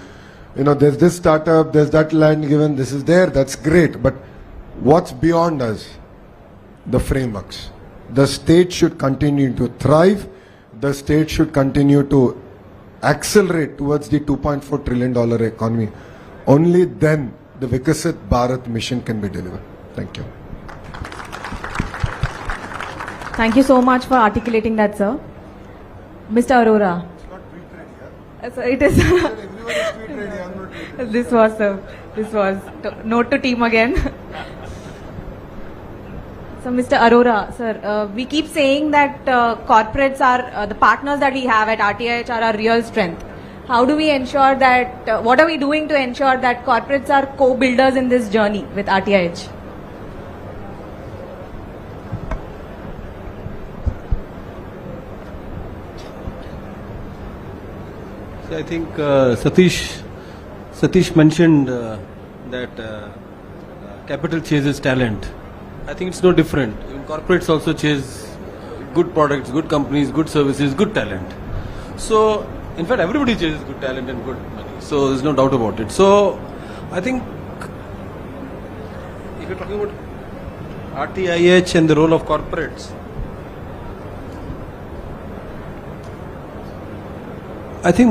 there's this startup, there's that land given, this is there, that's great. But what's beyond us? The frameworks. The state should continue to thrive. The state should continue to accelerate towards the $2.4 trillion economy. Only then the Vikasit Bharat mission can be delivered. Thank you. Thank you so much for articulating that, sir. Mr. Arora. It's not tweet ready, So it is. Everyone is tweet ready, I'm not tweet ready. This was note to team again. So, Mr. Arora, sir, we keep saying that corporates are the partners that we have at RTIH are our real strength. How do we ensure that? What are we doing to ensure that corporates are co-builders in this journey with RTIH? I think Satish mentioned that capital chases talent. I think it's no different. Even corporates also chase good products, good companies, good services, good talent. So, in fact, everybody chases good talent and good money. So, there's no doubt about it. So, I think if you're talking about RTIH and the role of corporates, I think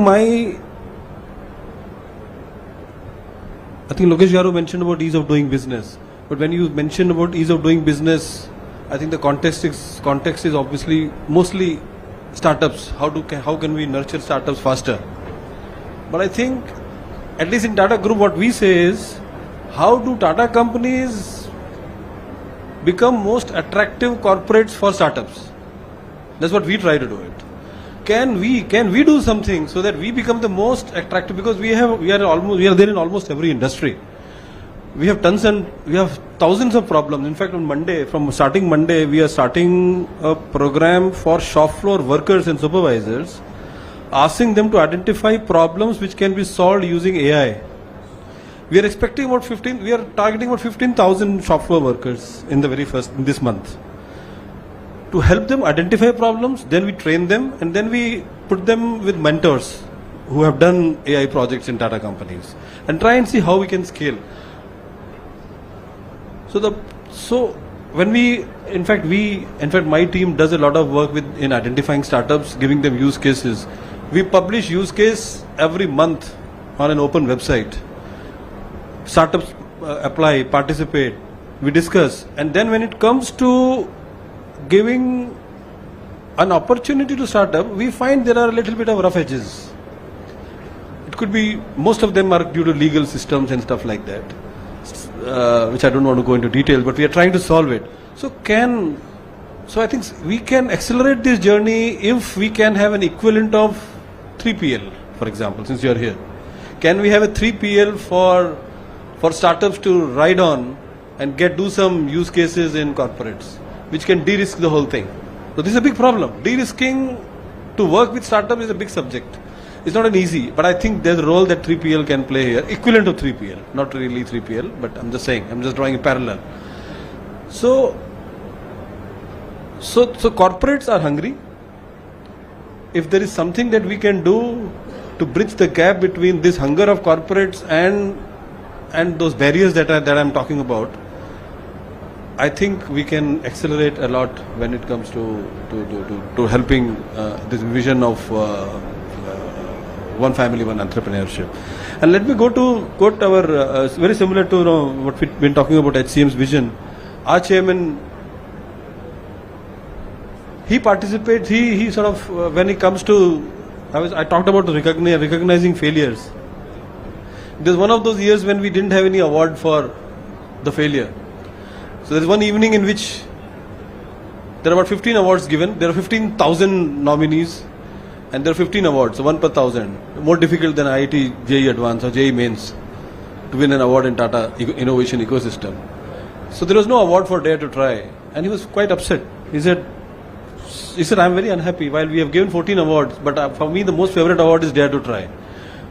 Lokesh Garu mentioned about ease of doing business. But when you mention about ease of doing business, I think the context is obviously mostly startups. How can we nurture startups faster? But I think, at least in Tata Group, what we say is, how do Tata companies become most attractive corporates for startups? That's what we try to do it. Can we do something so that we become the most attractive? Because we are there in almost every industry. We have thousands of problems. In fact, starting Monday, we are starting a program for shop floor workers and supervisors, asking them to identify problems which can be solved using AI. We are targeting about 15,000 shop floor workers in this month, to help them identify problems. Then we train them, and then we put them with mentors who have done AI projects in Tata companies, and try and see how we can scale. In fact, my team does a lot of work in identifying startups, giving them use cases. We publish use case every month on an open website. Startups apply, participate, we discuss, and then when it comes to giving an opportunity to startup, we find there are a little bit of rough edges. It could be, most of them are due to legal systems and stuff like that, which I don't want to go into detail, but we are trying to solve it. So I think we can accelerate this journey if we can have an equivalent of 3PL, for example, since you are here. Can we have a 3PL for startups to ride on and do some use cases in corporates, which can de-risk the whole thing? So this is a big problem. De-risking to work with startups is a big subject. It's not an easy, but I think there's a role that 3PL can play here, equivalent of 3PL, not really 3PL, but I'm just drawing a parallel. So corporates are hungry. If there is something that we can do to bridge the gap between this hunger of corporates and those barriers that I'm talking about, I think we can accelerate a lot when it comes to helping this vision of one family, one entrepreneurship. And let me quote our very similar to what we've been talking about HCM's vision. Our chairman, he participates. He sort of when it comes to, I talked about recognizing failures. There's one of those years when we didn't have any award for the failure. So there's one evening in which there are about 15 awards given. There are 15,000 nominees, and there are 15 awards, so 1 per 1,000. More difficult than IIT JEE Advanced or JEE Mains to win an award in Tata Innovation Ecosystem. So there was no award for Dare to Try, and he was quite upset. He said, I'm very unhappy. While we have given 14 awards, but for me the most favorite award is Dare to Try,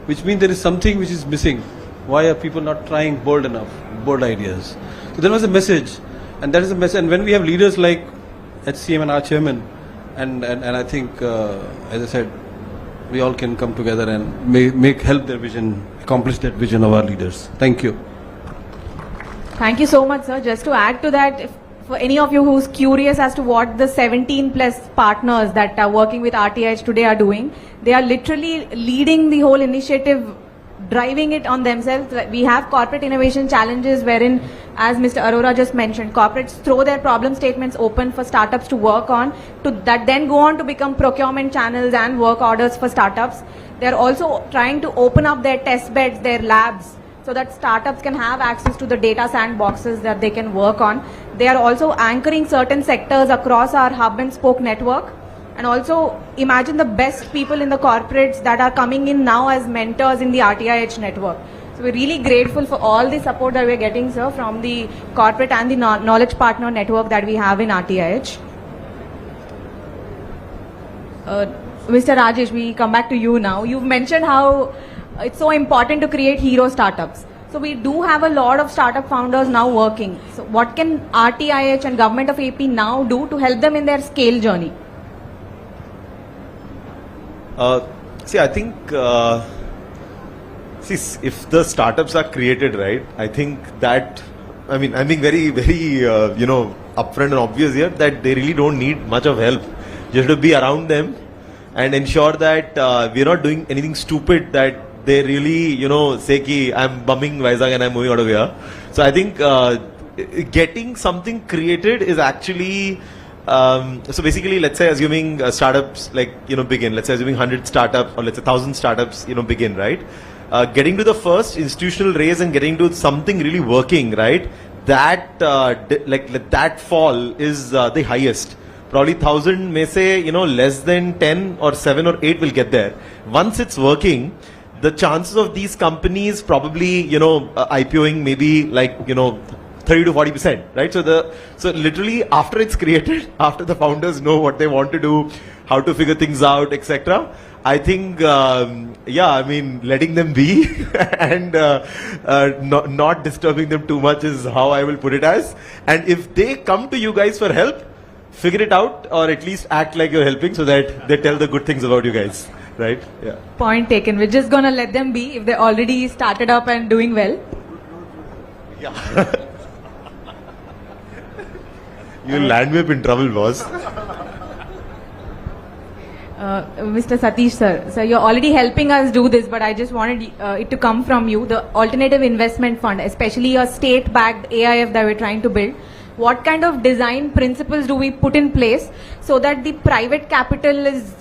which means there is something which is missing. Why are people not trying bold ideas? So there was a message, and that is a message. And when we have leaders like HCM and our chairman, and I think, as I said, we all can come together and help their vision, accomplish that vision of our leaders. Thank you. Thank you so much, sir. Just to add to that, for any of you who's curious as to what the 17 plus partners that are working with RTIH today are doing, they are literally leading the whole initiative, driving it on themselves. We have corporate innovation challenges wherein, as Mr. Arora just mentioned, corporates throw their problem statements open for startups to work on, that then go on to become procurement channels and work orders for startups. They are also trying to open up their test beds, their labs, so that startups can have access to the data sandboxes that they can work on. They are also anchoring certain sectors across our hub and spoke network. And also imagine the best people in the corporates that are coming in now as mentors in the RTIH network. So we're really grateful for all the support that we're getting, sir, from the corporate and the knowledge partner network that we have in RTIH. Mr. Rajesh, we come back to you now. You've mentioned how it's so important to create hero startups. So we do have a lot of startup founders now working. So what can RTIH and Government of AP now do to help them in their scale journey? See, I think, if the startups are created, right, I think that, I mean, I'm being very, very, upfront and obvious here that they really don't need much of help. Just to be around them and ensure that we're not doing anything stupid that they really, say ki I'm bumming Vizag and I'm moving out of here. So I think getting something created is actually, so basically, let's say assuming startups begin, let's say assuming 100 startups or let's say 1,000 startups, begin, right? Getting to the first institutional raise and getting to something really working, right? That, that fall is the highest. Probably 1,000 may say, less than 10 or 7 or 8 will get there. Once it's working, the chances of these companies probably, IPOing maybe 30 to 40%, right? So literally after it's created, after the founders know what they want to do, how to figure things out, etc. I think, letting them be and not disturbing them too much is how I will put it as. And if they come to you guys for help, figure it out or at least act like you're helping so that they tell the good things about you guys, right? Yeah. Point taken. We're just going to let them be if they already started up and doing well. Yeah. You'll land me up in trouble, boss. Mr. Satish, sir. So you're already helping us do this, but I just wanted it to come from you. The Alternative Investment Fund, especially a state-backed AIF that we're trying to build. What kind of design principles do we put in place so that the private capital is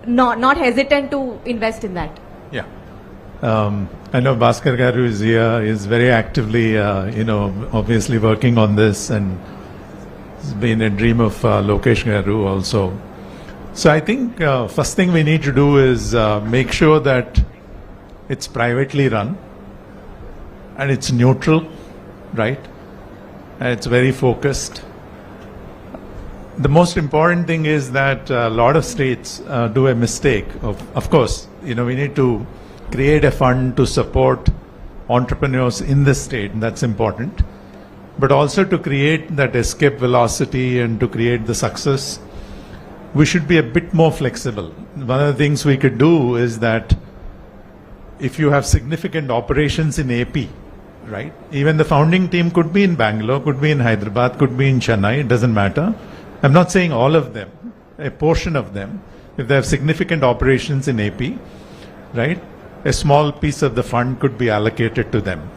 not hesitant to invest in that? Yeah. I know Bhaskar Garu is here, is very actively, obviously working on this, and it's been a dream of Lokesh Garu also. So I think first thing we need to do is make sure that it's privately run and it's neutral, right? And it's very focused. The most important thing is that a lot of states do a mistake of course, we need to create a fund to support entrepreneurs in the state, and that's important. But also to create that escape velocity and to create the success, we should be a bit more flexible. One of the things we could do is that if you have significant operations in AP, right? Even the founding team could be in Bangalore, could be in Hyderabad, could be in Chennai, it doesn't matter. I'm not saying all of them, a portion of them. If they have significant operations in AP, right? A small piece of the fund could be allocated to them.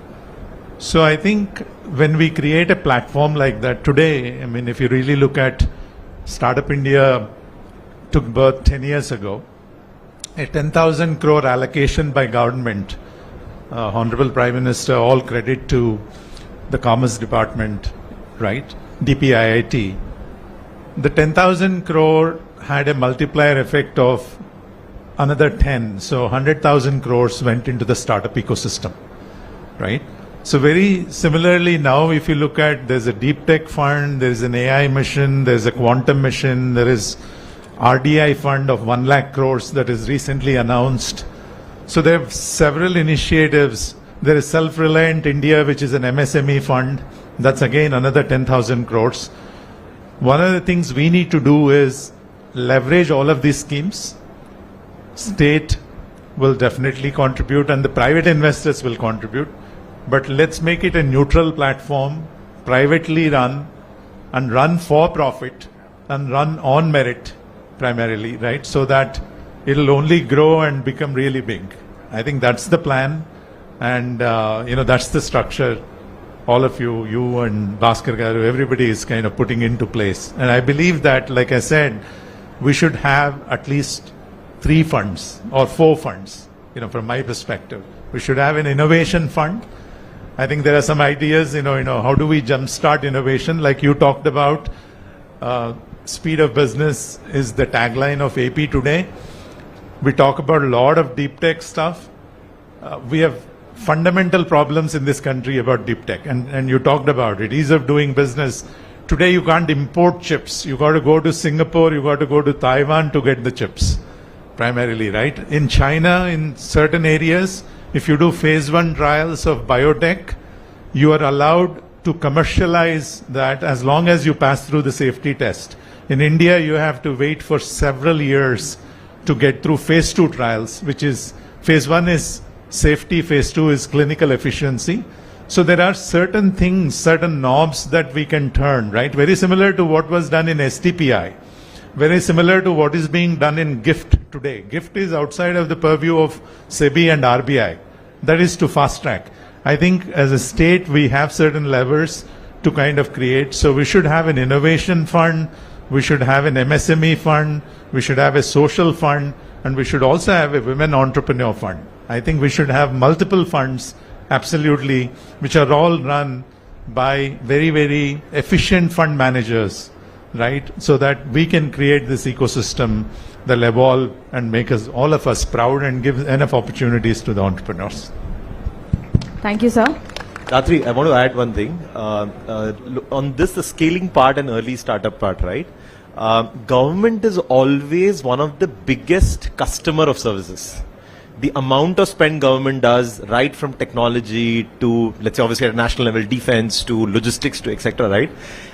So I think when we create a platform like that today, I mean, if you really look at Startup India took birth 10 years ago, a 10,000 crore allocation by government, Honorable Prime Minister, all credit to the Commerce Department, right? DPIIT. The 10,000 crore had a multiplier effect of another 10. So 100,000 crores went into the startup ecosystem, right? So very similarly now, if you look at, there's a deep tech fund, there's an AI mission, there's a quantum mission, there is RDI fund of 1 lakh crores that is recently announced. So there are several initiatives. There is Self-Reliant India, which is an MSME fund. That's again another 10,000 crores. One of the things we need to do is leverage all of these schemes. State will definitely contribute and the private investors will contribute. But let's make it a neutral platform, privately run, and run for profit, and run on merit primarily, right? So that it'll only grow and become really big. I think that's the plan, and that's the structure. All of you and Bhaskar Garu, everybody is kind of putting into place. And I believe that, like I said, we should have at least 3 funds or 4 funds from my perspective. We should have an innovation fund. I think there are some ideas, how do we jumpstart innovation? Like you talked about, speed of business is the tagline of AP today. We talk about a lot of deep tech stuff. We have fundamental problems in this country about deep tech, and you talked about it, ease of doing business. Today you can't import chips. You got to go to Singapore, you got to go to Taiwan to get the chips, primarily, right? In China, in certain areas, if you do phase 1 trials of biotech, you are allowed to commercialize that as long as you pass through the safety test. In India, you have to wait for several years to get through phase 2 trials, which is phase 1 is safety, phase 2 is clinical efficiency. So there are certain things, certain knobs that we can turn, right? Very similar to what was done in STPI. Very similar to what is being done in GIFT today. GIFT is outside of the purview of SEBI and RBI. That is to fast track. I think as a state, we have certain levers to kind of create. So we should have an innovation fund. We should have an MSME fund. We should have a social fund. And we should also have a women entrepreneur fund. I think we should have multiple funds, absolutely, which are all run by very, very efficient fund managers, right? So that we can create this ecosystem that'll evolve and make us, all of us, proud and give enough opportunities to the entrepreneurs. Thank you, sir. Ratri, I want to add one thing. On this, the scaling part and early startup part, right? Government is always one of the biggest customer of services. The amount of spend government does, right from technology to, let's say, obviously at a national level, defense to logistics to etc., right?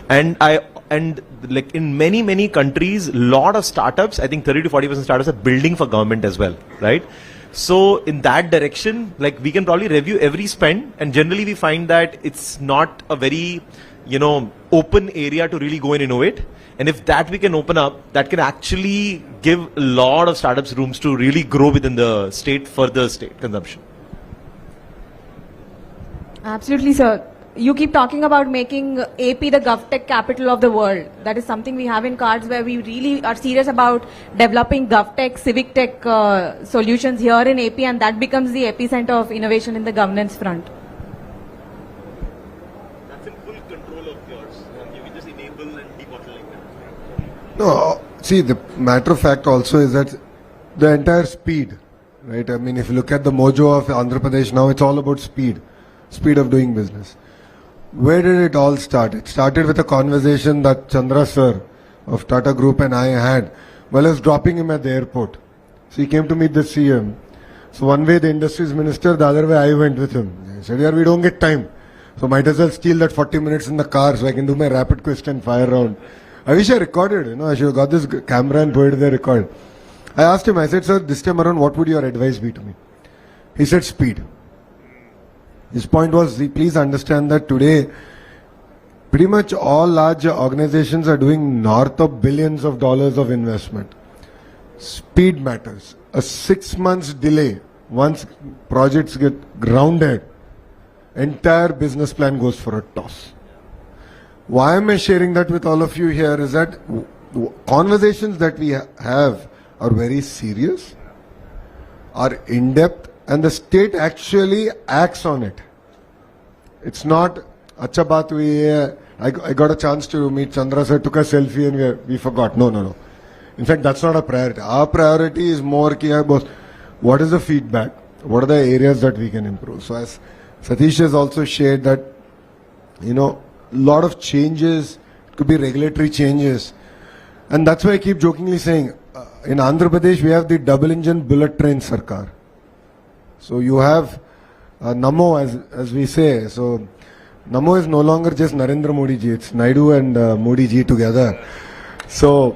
And like in many countries, lot of startups, I think 30 to 40% startups are building for government as well, right? So in that direction, like we can probably review every spend, and generally we find that it's not a very, open area to really go and innovate. And if that we can open up, that can actually give a lot of startups rooms to really grow within the state for the state consumption. Absolutely, sir. You keep talking about making AP the GovTech capital of the world. That is something we have in cards, where we really are serious about developing GovTech, civic tech solutions here in AP, and that becomes the epicenter of innovation in the governance front. That's in full control of yours. You can just enable and debottleneck. No, see, the matter of fact also is that the entire speed, right? I mean, if you look at the mojo of Andhra Pradesh now, it's all about speed of doing business. Where did it all start? It started with a conversation that Chandra sir of Tata Group and I had while I was dropping him at the airport. So he came to meet the CM. So one way the industries minister, the other way I went with him. He said, yeah, we don't get time. So might as well steal that 40 minutes in the car so I can do my rapid question fire round. I wish I recorded, I should have got this camera and put it there record. I asked him, I said, sir, this time around, what would your advice be to me? He said, speed. His point was, please understand that today, pretty much all large organizations are doing north of billions of dollars of investment. Speed matters. A 6 months delay, once projects get grounded, entire business plan goes for a toss. Why am I sharing that with all of you here is that conversations that we have are very serious, are in-depth, and the state actually acts on it. It's not, acha baat hui hai, I got a chance to meet Chandra sir, took a selfie and we forgot. No. In fact, that's not a priority. Our priority is more, what is the feedback? What are the areas that we can improve? So as Satish has also shared that, lot of changes, it could be regulatory changes. And that's why I keep jokingly saying, in Andhra Pradesh, we have the double engine bullet train Sarkar. So you have Namo, as we say. So Namo is no longer just Narendra Modi ji, it's Naidu and Modi ji together. So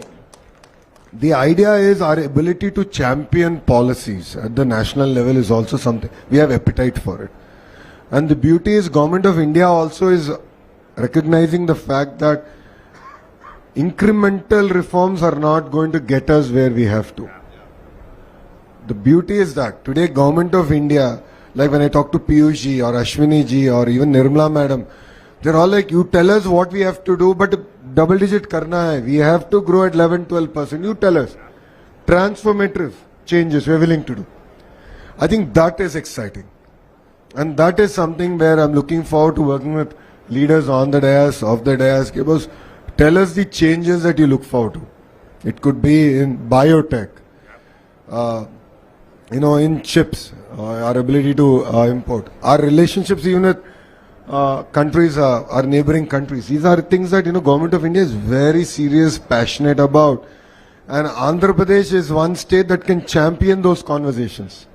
the idea is our ability to champion policies at the national level is also something, we have appetite for it. And the beauty is Government of India also is recognizing the fact that incremental reforms are not going to get us where we have to. The beauty is that today Government of India, like when I talk to Piyush ji or Ashwini ji or even Nirmala madam, they're all like, you tell us what we have to do, but double digit karna hai. We have to grow at 11-12%. You tell us. Transformative changes we're willing to do. I think that is exciting. And that is something where I'm looking forward to working with leaders on the dais, off the dais. Because tell us the changes that you look forward to. It could be in biotech, in chips, our ability to import, our relationships even with countries, our neighboring countries. These are things that, Government of India is very serious, passionate about. And Andhra Pradesh is one state that can champion those conversations.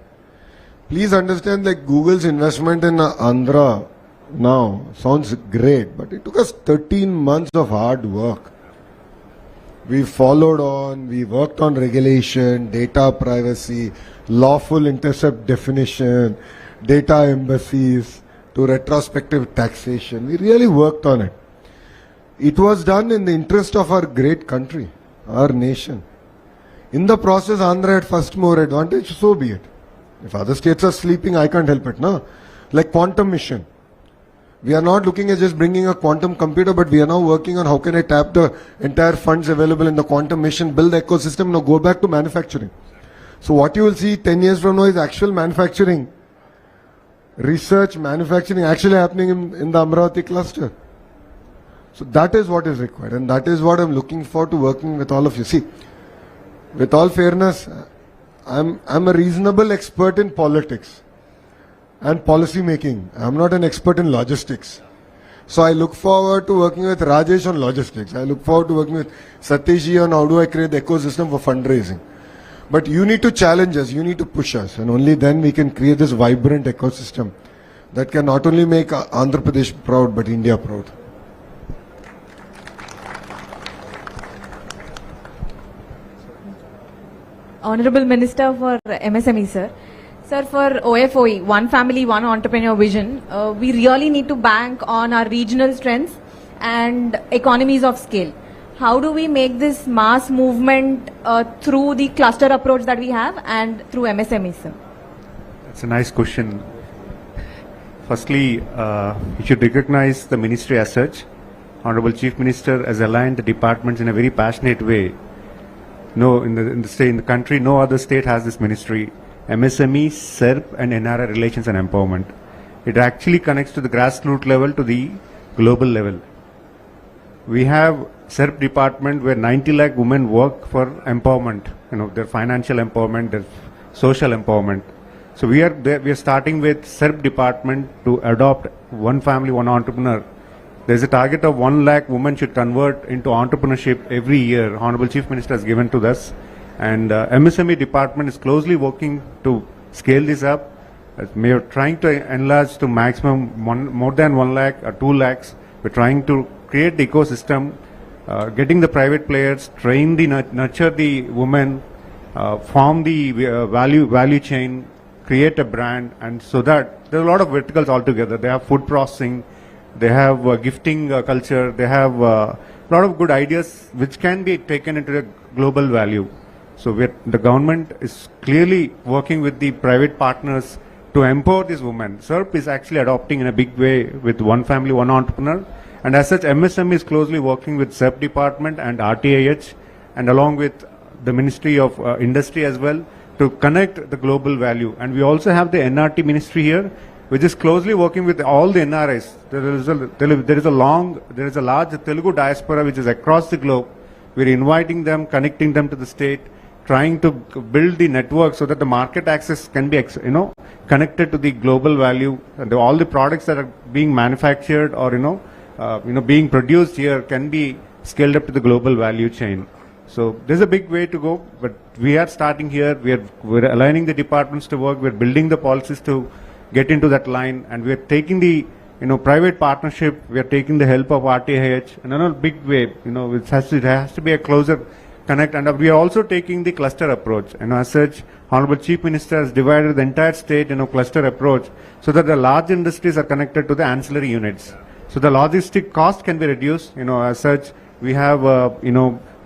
Please understand, like Google's investment in Andhra now sounds great, but it took us 13 months of hard work. We followed on, we worked on regulation, data privacy, lawful intercept definition, data embassies, to retrospective taxation. We really worked on it. It was done in the interest of our great country, our nation. In the process, Andhra had first mover advantage, so be it. If other states are sleeping, I can't help it, no? Like quantum mission. We are not looking at just bringing a quantum computer, but we are now working on how can I tap the entire funds available in the quantum mission, build the ecosystem, now go back to manufacturing. So what you will see 10 years from now is actual manufacturing, research, manufacturing actually happening in the Amravati cluster. So that is what is required, and that is what I'm looking forward to working with all of you. See, with all fairness, I'm a reasonable expert in politics and policy making. I'm not an expert in logistics. So I look forward to working with Rajesh on logistics. I look forward to working with Satishji on how do I create the ecosystem for fundraising. But you need to challenge us, you need to push us, and only then we can create this vibrant ecosystem that can not only make Andhra Pradesh proud, but India proud. Honorable Minister for MSME, sir. Sir, for OFOE, one family, one entrepreneur vision, we really need to bank on our regional strengths and economies of scale. How do we make this mass movement through the cluster approach that we have and through MSME, sir? That's a nice question. Firstly, you should recognize the ministry as such. Honorable Chief Minister has aligned the departments in a very passionate way. No, in the country, no other state has this ministry. MSME, SERP and NRI Relations and Empowerment. It actually connects to the grassroots level to the global level. We have SERP department where 90 lakh women work for empowerment, their financial empowerment, their social empowerment. So we are starting with SERP department to adopt one family, one entrepreneur. There's a target of 1 lakh women should convert into entrepreneurship every year. Honorable Chief Minister has given to us. And MSME department is closely working to scale this up. We are trying to enlarge to maximum more than 1 lakh or 2 lakhs. We're trying to create the ecosystem, getting the private players, train nurture the women, form the value chain, create a brand, and so that there are a lot of verticals altogether. They have food processing, they have gifting culture, they have a lot of good ideas which can be taken into a global value. So the government is clearly working with the private partners to empower these women. SERP is actually adopting in a big way with one family, one entrepreneur. And as such, MSME is closely working with SERP department and RTIH and along with the Ministry of Industry as well to connect the global value. And we also have the NRT ministry here, which is closely working with all the NRIs. There is a large Telugu diaspora which is across the globe. We're inviting them, connecting them to the state, trying to build the network so that the market access can be, connected to the global value, and all the products that are being manufactured or being produced here can be scaled up to the global value chain. So there's a big way to go, but we are starting here. We're aligning the departments to work. We're building the policies to get into that line, and we're taking the private partnership. We are taking the help of RTIH in a big way. It has to be a closer connect, and we are also taking the cluster approach. As such, Honorable Chief Minister has divided the entire state in a cluster approach so that the large industries are connected to the ancillary units. So the logistic cost can be reduced. As such, we have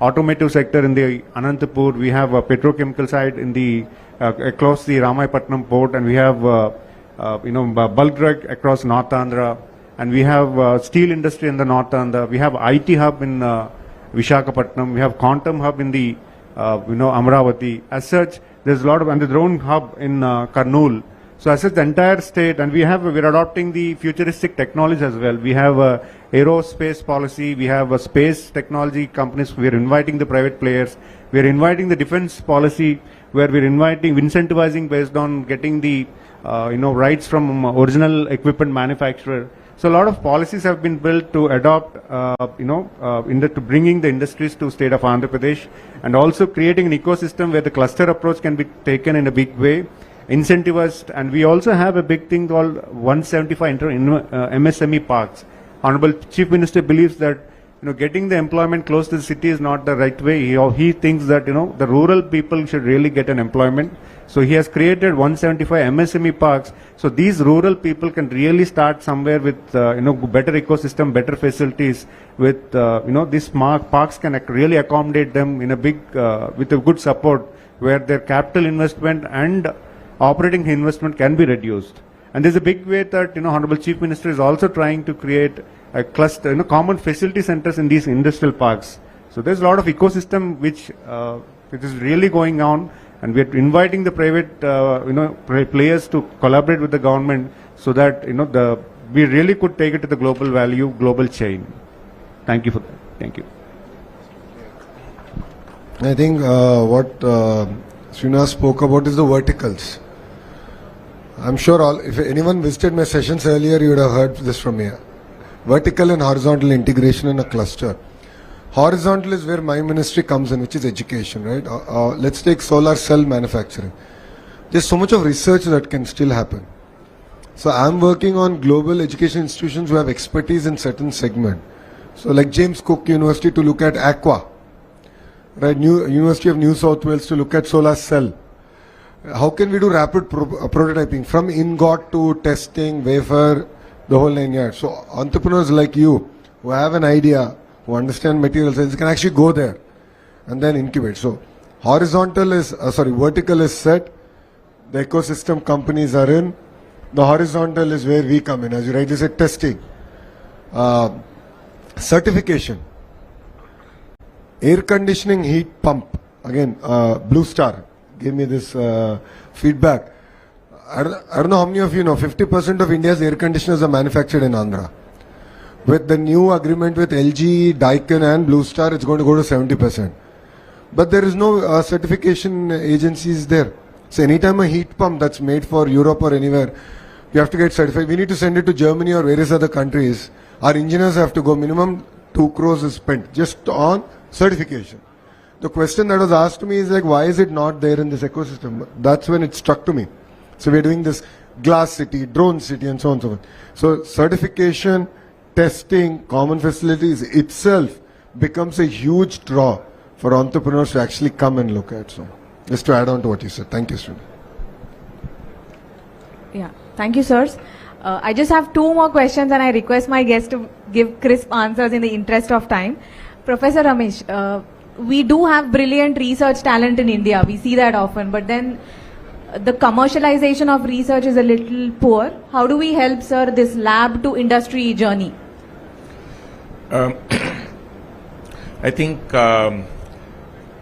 automotive sector in the Anantapur. We have a petrochemical side in the across the Ramayapatnam port, and we have bulk drug across North Andhra, and we have steel industry in the North Andhra. We have IT hub in Vishakhapatnam. We have quantum hub in the Amravati. As such, There's a lot of, and the drone hub in Karnool. So as the entire state, and we're adopting the futuristic technology as well. We have a aerospace policy, we have a space technology companies, we're inviting the private players, we're inviting the defense policy where we're incentivizing based on getting the, rights from original equipment manufacturer. So a lot of policies have been built to adopt, to bringing the industries to state of Andhra Pradesh, and also creating an ecosystem where the cluster approach can be taken in a big way, incentivized, and we also have a big thing called 175 MSME parks. Honorable Chief Minister believes that getting the employment close to the city is not the right way. He thinks that the rural people should really get an employment. So he has created 175 MSME parks. So these rural people can really start somewhere with better ecosystem, better facilities. With these parks can really accommodate them in a big with a good support, where their capital investment and operating investment can be reduced. And there's a big way that Honorable Chief Minister is also trying to create a cluster, common facility centers in these industrial parks. So there's a lot of ecosystem which is really going on, and we're inviting the private players to collaborate with the government so that we really could take it to the global value, global chain. Thank you for that. Thank you. I think what Srinath spoke about is the verticals. I'm sure if anyone visited my sessions earlier, you would have heard this from me. Vertical and horizontal integration in a cluster. Horizontal is where my ministry comes in, which is education, right? Let's take solar cell manufacturing. There's so much of research that can still happen. So I'm working on global education institutions who have expertise in certain segment. So like James Cook University to look at aqua, right? University of New South Wales to look at solar cell. How can we do rapid prototyping from ingot to testing, wafer, the whole 9 yards? So entrepreneurs like you who have an idea, who understand material science, can actually go there and then incubate. So vertical is set. The ecosystem companies are in. The horizontal is where we come in. As you rightly said, testing. Certification. Air conditioning heat pump. Again, Blue Star gave me this feedback. I don't know how many of you know, 50% of India's air conditioners are manufactured in Andhra. With the new agreement with LG, Daikin and Blue Star, it's going to go to 70%. But there is no certification agencies there. So anytime a heat pump that's made for Europe or anywhere, you have to get certified. We need to send it to Germany or various other countries. Our engineers have to go, minimum 2 crores is spent just on certification. The question that was asked to me is like, why is it not there in this ecosystem? That's when it struck to me. So we're doing this glass city, drone city, and so on and so forth. So certification, testing, common facilities itself becomes a huge draw for entrepreneurs to actually come and look at. So just to add on to what you said. Thank you, Srini. Yeah, thank you, sirs. I just have 2 more questions, and I request my guests to give crisp answers in the interest of time. Professor Ramesh, we do have brilliant research talent in India. We see that often, but then the commercialization of research is a little poor. How do we help, sir, this lab to industry journey? I think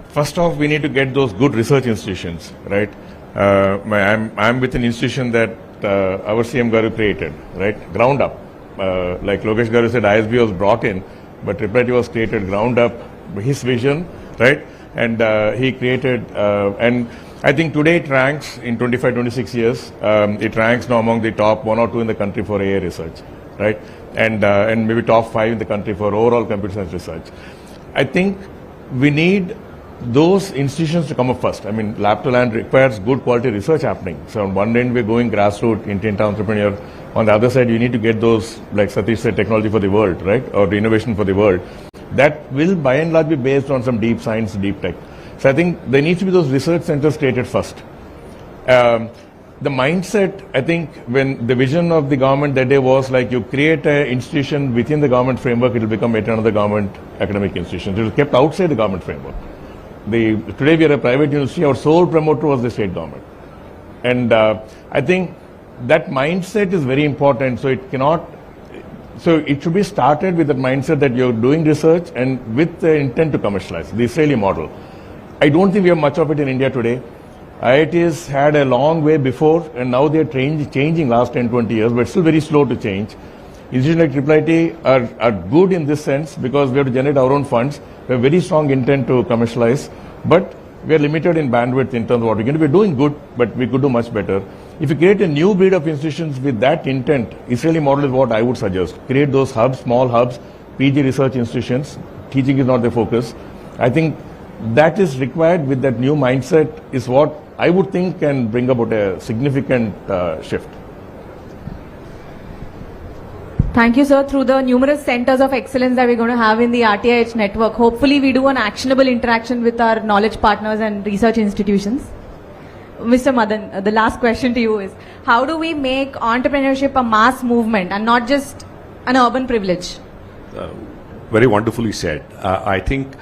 first off, we need to get those good research institutions, right? I'm with an institution that our CM Garu created, right? Ground up. Like Lokesh Garu said, ISB was brought in, but Tripartite was created ground up, his vision, right? And he created, and I think today it ranks in 25, 26 years, it ranks now among the top 1 or 2 in the country for AI research, right? And maybe top 5 in the country for overall computer science research. I think we need those institutions to come up first. I mean, lab to land requires good quality research happening. So on one end, we're going grassroots, intent entrepreneur. On the other side, you need to get those, like Satish said, technology for the world, right? Or the innovation for the world. That will by and large be based on some deep science, deep tech. So I think there needs to be those research centers created first. The mindset, I think, when the vision of the government that day was like you create an institution within the government framework, it will become yet another government academic institution. It was kept outside the government framework. Today we are a private university, our sole promoter was the state government. And I think that mindset is very important. So it should be started with that mindset that you're doing research and with the intent to commercialize, the Israeli model. I don't think we have much of it in India today. IITs had a long way before, and now they're changing last 10, 20 years, but still very slow to change. Institutions like IIT are good in this sense because we have to generate our own funds. We have very strong intent to commercialize, but we are limited in bandwidth in terms of what we can do. We're doing good, but we could do much better. If you create a new breed of institutions with that intent, Israeli model is what I would suggest. Create those hubs, small hubs, PG research institutions. Teaching is not the focus. I think that is required with that new mindset is what I would think can bring about a significant shift. Thank you, sir. Through the numerous centers of excellence that we're going to have in the RTIH network, hopefully we do an actionable interaction with our knowledge partners and research institutions. Mr. Madan, the last question to you is, how do we make entrepreneurship a mass movement and not just an urban privilege? Very wonderfully said. I think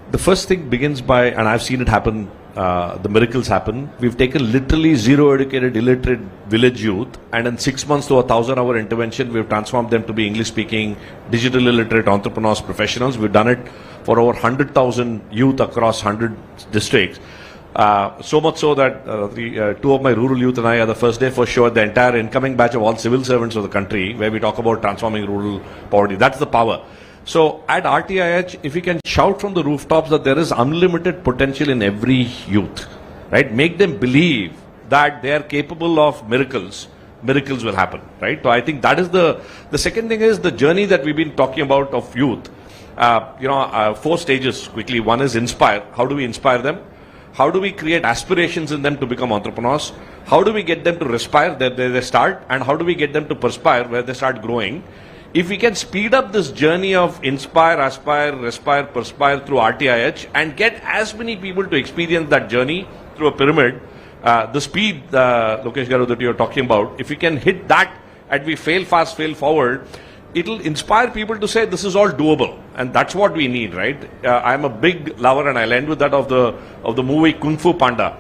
the first thing begins by, and I've seen it happen, the miracles happen. We've taken literally zero educated, illiterate village youth, and in 6 months to a 1,000-hour intervention, we've transformed them to be English-speaking, digital illiterate entrepreneurs, professionals. We've done it for over 100,000 youth across 100 districts. So much so that two of my rural youth and I are the first day for sure, the entire incoming batch of all civil servants of the country, where we talk about transforming rural poverty. That's the power. So at RTIH, if we can shout from the rooftops that there is unlimited potential in every youth, right? Make them believe that they are capable of miracles, miracles will happen, right? So I think that is the second thing is the journey that we've been talking about of youth. 4 stages quickly. One is inspire. How do we inspire them? How do we create aspirations in them to become entrepreneurs? How do we get them to respire where they start? And how do we get them to perspire where they start growing? If we can speed up this journey of inspire, aspire, respire, perspire through RTIH and get as many people to experience that journey through a pyramid, the speed, Lokesh Garu, that you're talking about, if we can hit that and we fail fast, fail forward, it'll inspire people to say this is all doable. And that's what we need, right? I'm a big lover, and I'll end with that of the movie Kung Fu Panda,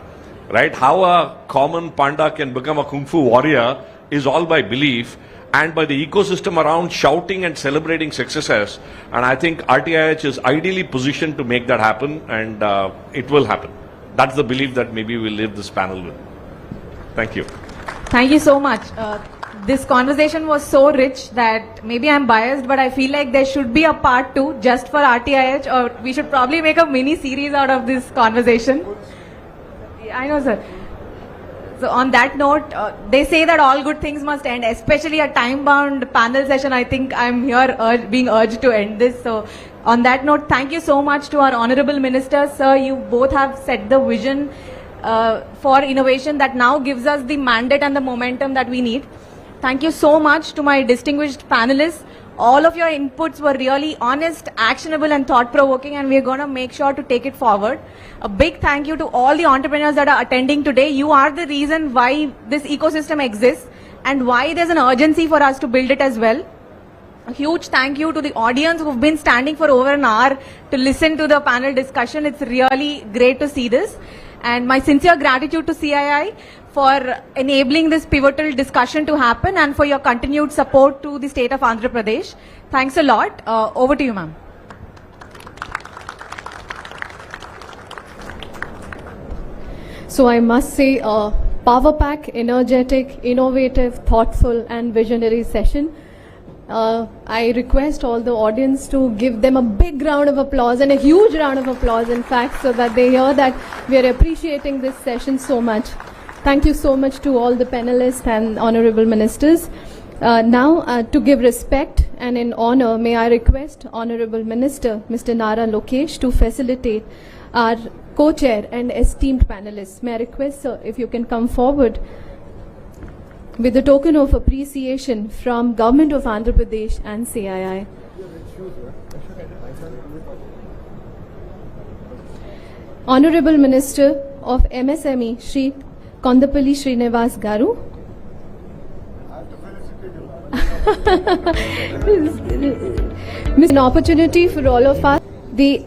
right? How a common panda can become a Kung Fu warrior is all by belief and by the ecosystem around shouting and celebrating successes. And I think RTIH is ideally positioned to make that happen, and it will happen. That's the belief that maybe we'll leave this panel with. Thank you. Thank you so much. This conversation was so rich that maybe I'm biased, but I feel like there should be a part 2 just for RTIH, or we should probably make a mini series out of this conversation. I know, sir. So on that note, they say that all good things must end, especially a time-bound panel session. I think I'm here being urged to end this. So on that note, thank you so much to our honorable ministers. Sir, you both have set the vision for innovation that now gives us the mandate and the momentum that we need. Thank you so much to my distinguished panelists. All of your inputs were really honest, actionable and thought-provoking, and we're going to make sure to take it forward. A big thank you to all the entrepreneurs that are attending today. You are the reason why this ecosystem exists and why there's an urgency for us to build it as well. A huge thank you to the audience who've been standing for over an hour to listen to the panel discussion. It's really great to see this. And my sincere gratitude to CII for enabling this pivotal discussion to happen and for your continued support to the state of Andhra Pradesh. Thanks a lot. Over to you, ma'am. So I must say, power pack, energetic, innovative, thoughtful and visionary session. I request all the audience to give them a big round of applause, and a huge round of applause in fact, so that they hear that we are appreciating this session so much. Thank you so much to all the panelists and honorable ministers. Now, to give respect and in honor, may I request Honorable Minister Mr. Nara Lokesh to facilitate our co-chair and esteemed panelists. May I request, sir, if you can come forward with a token of appreciation from Government of Andhra Pradesh and CII. Honorable Minister of MSME, Shri Kondapalli Srinivas Garu. An opportunity for all of us. The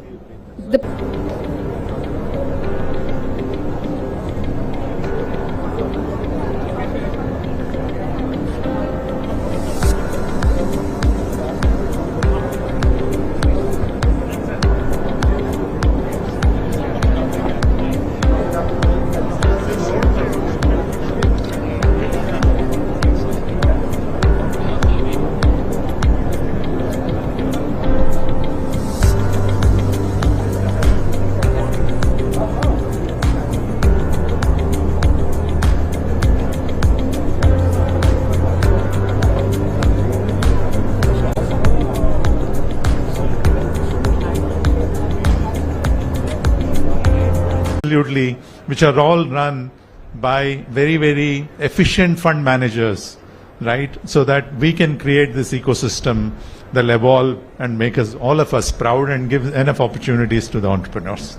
absolutely, which are all run by very, very efficient fund managers, right? So that we can create this ecosystem that will evolve and make us, all of us, proud and give enough opportunities to the entrepreneurs.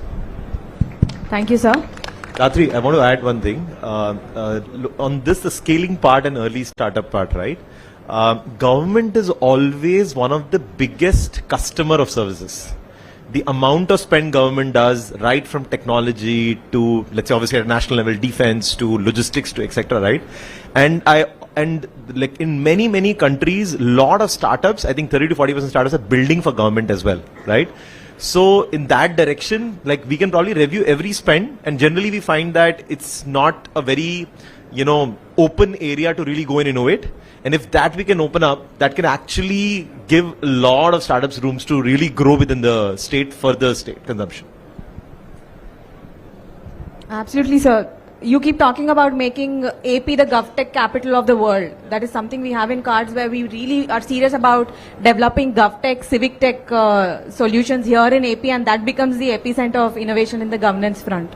Thank you, sir. Ratri, I want to add one thing. On this, the scaling part and early startup part, right? Government is always one of the biggest customer of services. The amount of spend government does, right from technology to, let's say, obviously at a national level, defense to logistics to etc. Right? And like in many countries, lot of startups, I think 30 to 40% startups are building for government as well, right? So in that direction, like we can probably review every spend, and generally we find that it's not a very, open area to really go and innovate. And if that we can open up, that can actually give a lot of startups rooms to really grow within the state for the state consumption. Absolutely, sir. You keep talking about making AP the GovTech capital of the world. That is something we have in cards, where we really are serious about developing GovTech, civic tech solutions here in AP, and that becomes the epicenter of innovation in the governance front.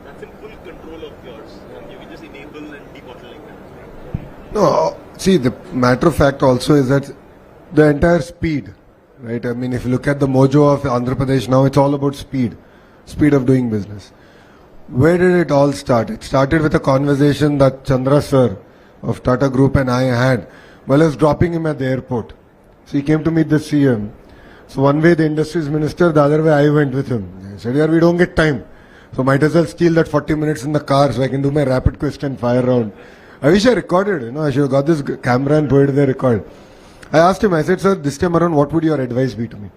That's in full control of yours, and you can just enable and debottleneck that. No, see, the matter of fact also is that the entire speed, right? I mean, if you look at the mojo of Andhra Pradesh now, it's all about speed of doing business. Where did it all start? It started with a conversation that Chandra sir of Tata Group and I had while I was dropping him at the airport. So he came to meet the CM. So one way the industries minister, the other way I went with him. I said, "Yeah, we don't get time. So might as well steal that 40 minutes in the car so I can do my rapid question fire round." I wish I recorded, I should have got this camera and put it there record. I asked him, I said, "Sir, this time around, what would your advice be to me?"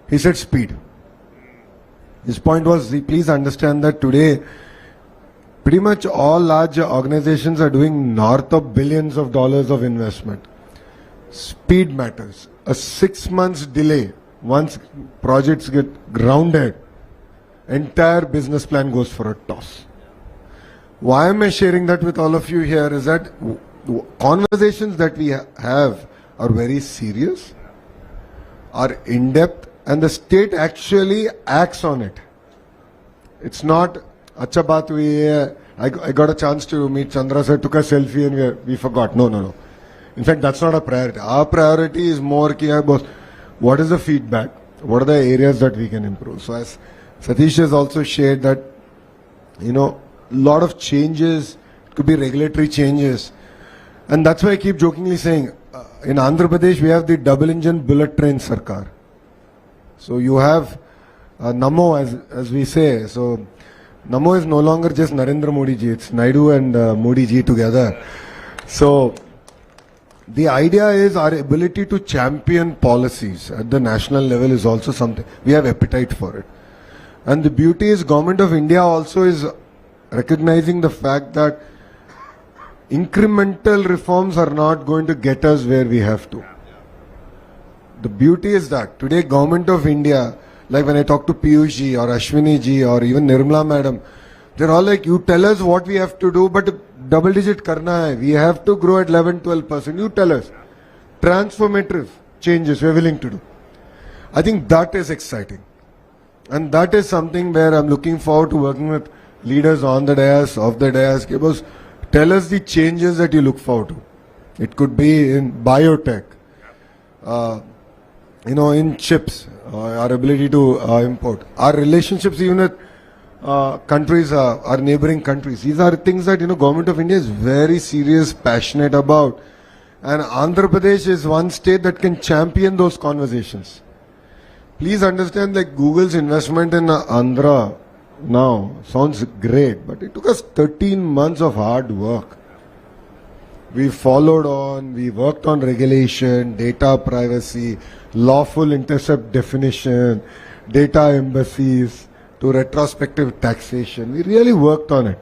He said, "Speed." His point was, please understand that today, pretty much all large organizations are doing north of billions of dollars of investment. Speed matters. A 6 months delay, once projects get grounded, entire business plan goes for a toss. Why am I sharing that with all of you here is that conversations that we have are very serious, are in-depth, and the state actually acts on it. It's not, "Acha baat hui hai, I got a chance to meet Chandra sir, took a selfie and we forgot." No. In fact, that's not a priority. Our priority is more, what is the feedback? What are the areas that we can improve? So as Satish has also shared that, lot of changes, it could be regulatory changes. And that's why I keep jokingly saying, in Andhra Pradesh, we have the double engine bullet train Sarkar. So you have Namo, as we say. So Namo is no longer just Narendra Modi ji, it's Naidu and Modi ji together. So the idea is our ability to champion policies at the national level is also something, we have appetite for it. And the beauty is Government of India also is recognizing the fact that incremental reforms are not going to get us where we have to. The beauty is that today Government of India, like when I talk to Piyush ji or Ashwini ji or even Nirmala madam, they're all like, "You tell us what we have to do, but double digit karna hai. We have to grow at 11-12%. You tell us." Transformative changes we're willing to do. I think that is exciting. And that is something where I'm looking forward to working with leaders on the dais, off the dais. Because tell us the changes that you look forward to. It could be in biotech, in chips, our ability to import, our relationships even with countries, our neighboring countries. These are things that, Government of India is very serious, passionate about. And Andhra Pradesh is one state that can champion those conversations. Please understand that Google's investment in Andhra now sounds great, but it took us 13 months of hard work. We followed on, we worked on regulation, data privacy, lawful intercept definition, data embassies, to retrospective taxation. We really worked on it.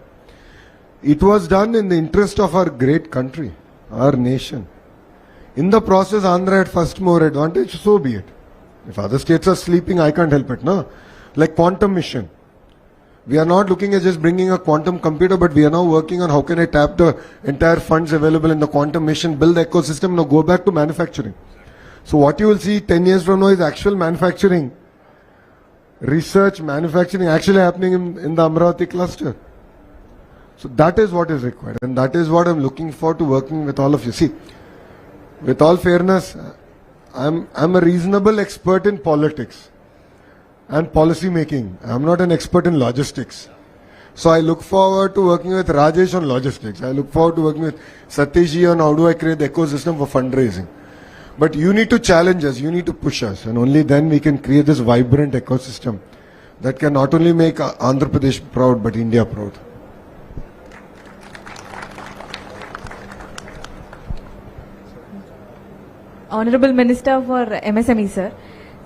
It was done in the interest of our great country, our nation. In the process, Andhra had first mover advantage, so be it. If other states are sleeping, I can't help it, no? Like quantum mission. We are not looking at just bringing a quantum computer, but we are now working on how can I tap the entire funds available in the quantum mission, build the ecosystem, now go back to manufacturing. So what you will see 10 years from now is actual manufacturing research, manufacturing actually happening in the Amravati cluster. So that is what is required, and that is what I'm looking forward to working with all of you. See, with all fairness, I'm a reasonable expert in politics and policy making. I'm not an expert in logistics. So I look forward to working with Rajesh on logistics. I look forward to working with Satish on how do I create the ecosystem for fundraising. But you need to challenge us, you need to push us, and only then we can create this vibrant ecosystem that can not only make Andhra Pradesh proud, but India proud. Honorable Minister for MSME, sir.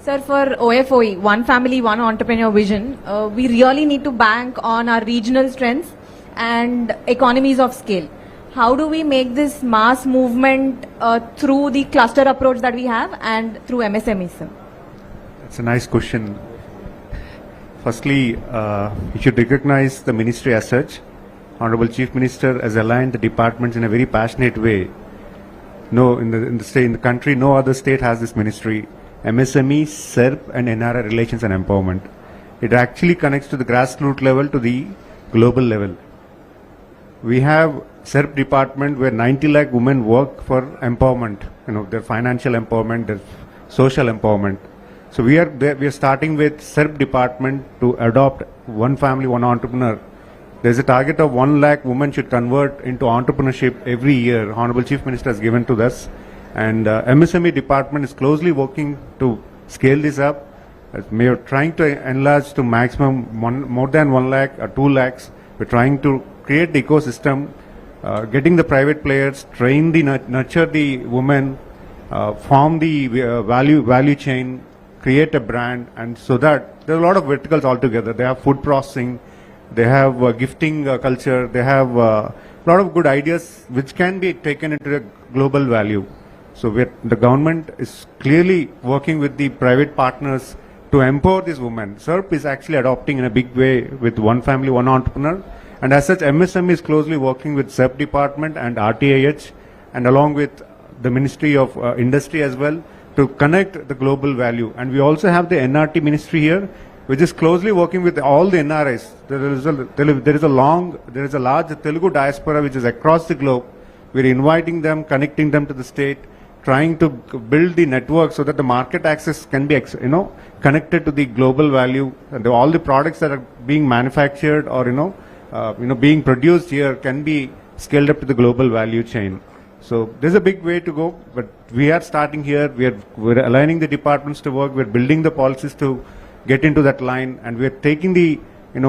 Sir, for OFOE, one family, one entrepreneur vision, we really need to bank on our regional strengths and economies of scale. How do we make this mass movement through the cluster approach that we have and through MSME, sir? That's a nice question. Firstly, you should recognize the ministry as such. Honorable Chief Minister has aligned the departments in a very passionate way. No, in the country, no other state has this ministry. MSME, SERP and NRI relations and empowerment. It actually connects to the grassroots level to the global level. We have SERP department where 90 lakh women work for empowerment, their financial empowerment, their social empowerment. So we are starting with SERP department to adopt one family, one entrepreneur. There's a target of 1 lakh women should convert into entrepreneurship every year. Honorable Chief Minister has given to us. And MSME department is closely working to scale this up. We are trying to enlarge to maximum more than 1 lakh or 2 lakhs. We're trying to create the ecosystem, getting the private players, train the nurture the women, form the value chain, create a brand, and so that there are a lot of verticals altogether. They have food processing, they have gifting culture, they have a lot of good ideas which can be taken into a global value. So the government is clearly working with the private partners to empower these women. SERP is actually adopting in a big way with one family, one entrepreneur. And as such, MSME is closely working with SERP department and RTIH and along with the Ministry of Industry as well to connect the global value. And we also have the NRT ministry here, which is closely working with all the NRIs. There is a large Telugu diaspora which is across the globe. We're inviting them, connecting them to the state, trying to build the network so that the market access can be, connected to the global value. And all the products that are being manufactured or, being produced here can be scaled up to the global value chain. So there's a big way to go, but we are starting here. We're aligning the departments to work. We're building the policies to get into that line, and we're taking the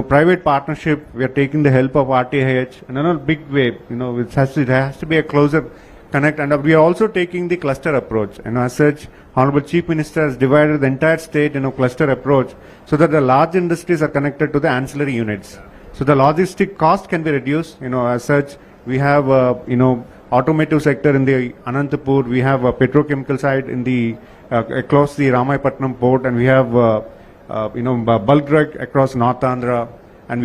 private partnership. We're taking the help of RTIH in a big way. It has to be a closer connect, and we are also taking the cluster approach. As such, Honorable Chief Minister has divided the entire state in a cluster approach so that the large industries are connected to the ancillary units. So the logistic cost can be reduced. As such, we have automotive sector in the Anantapur, we have a petrochemical side in the across the Ramayapatnam port, and we have bulk drug across North Andhra.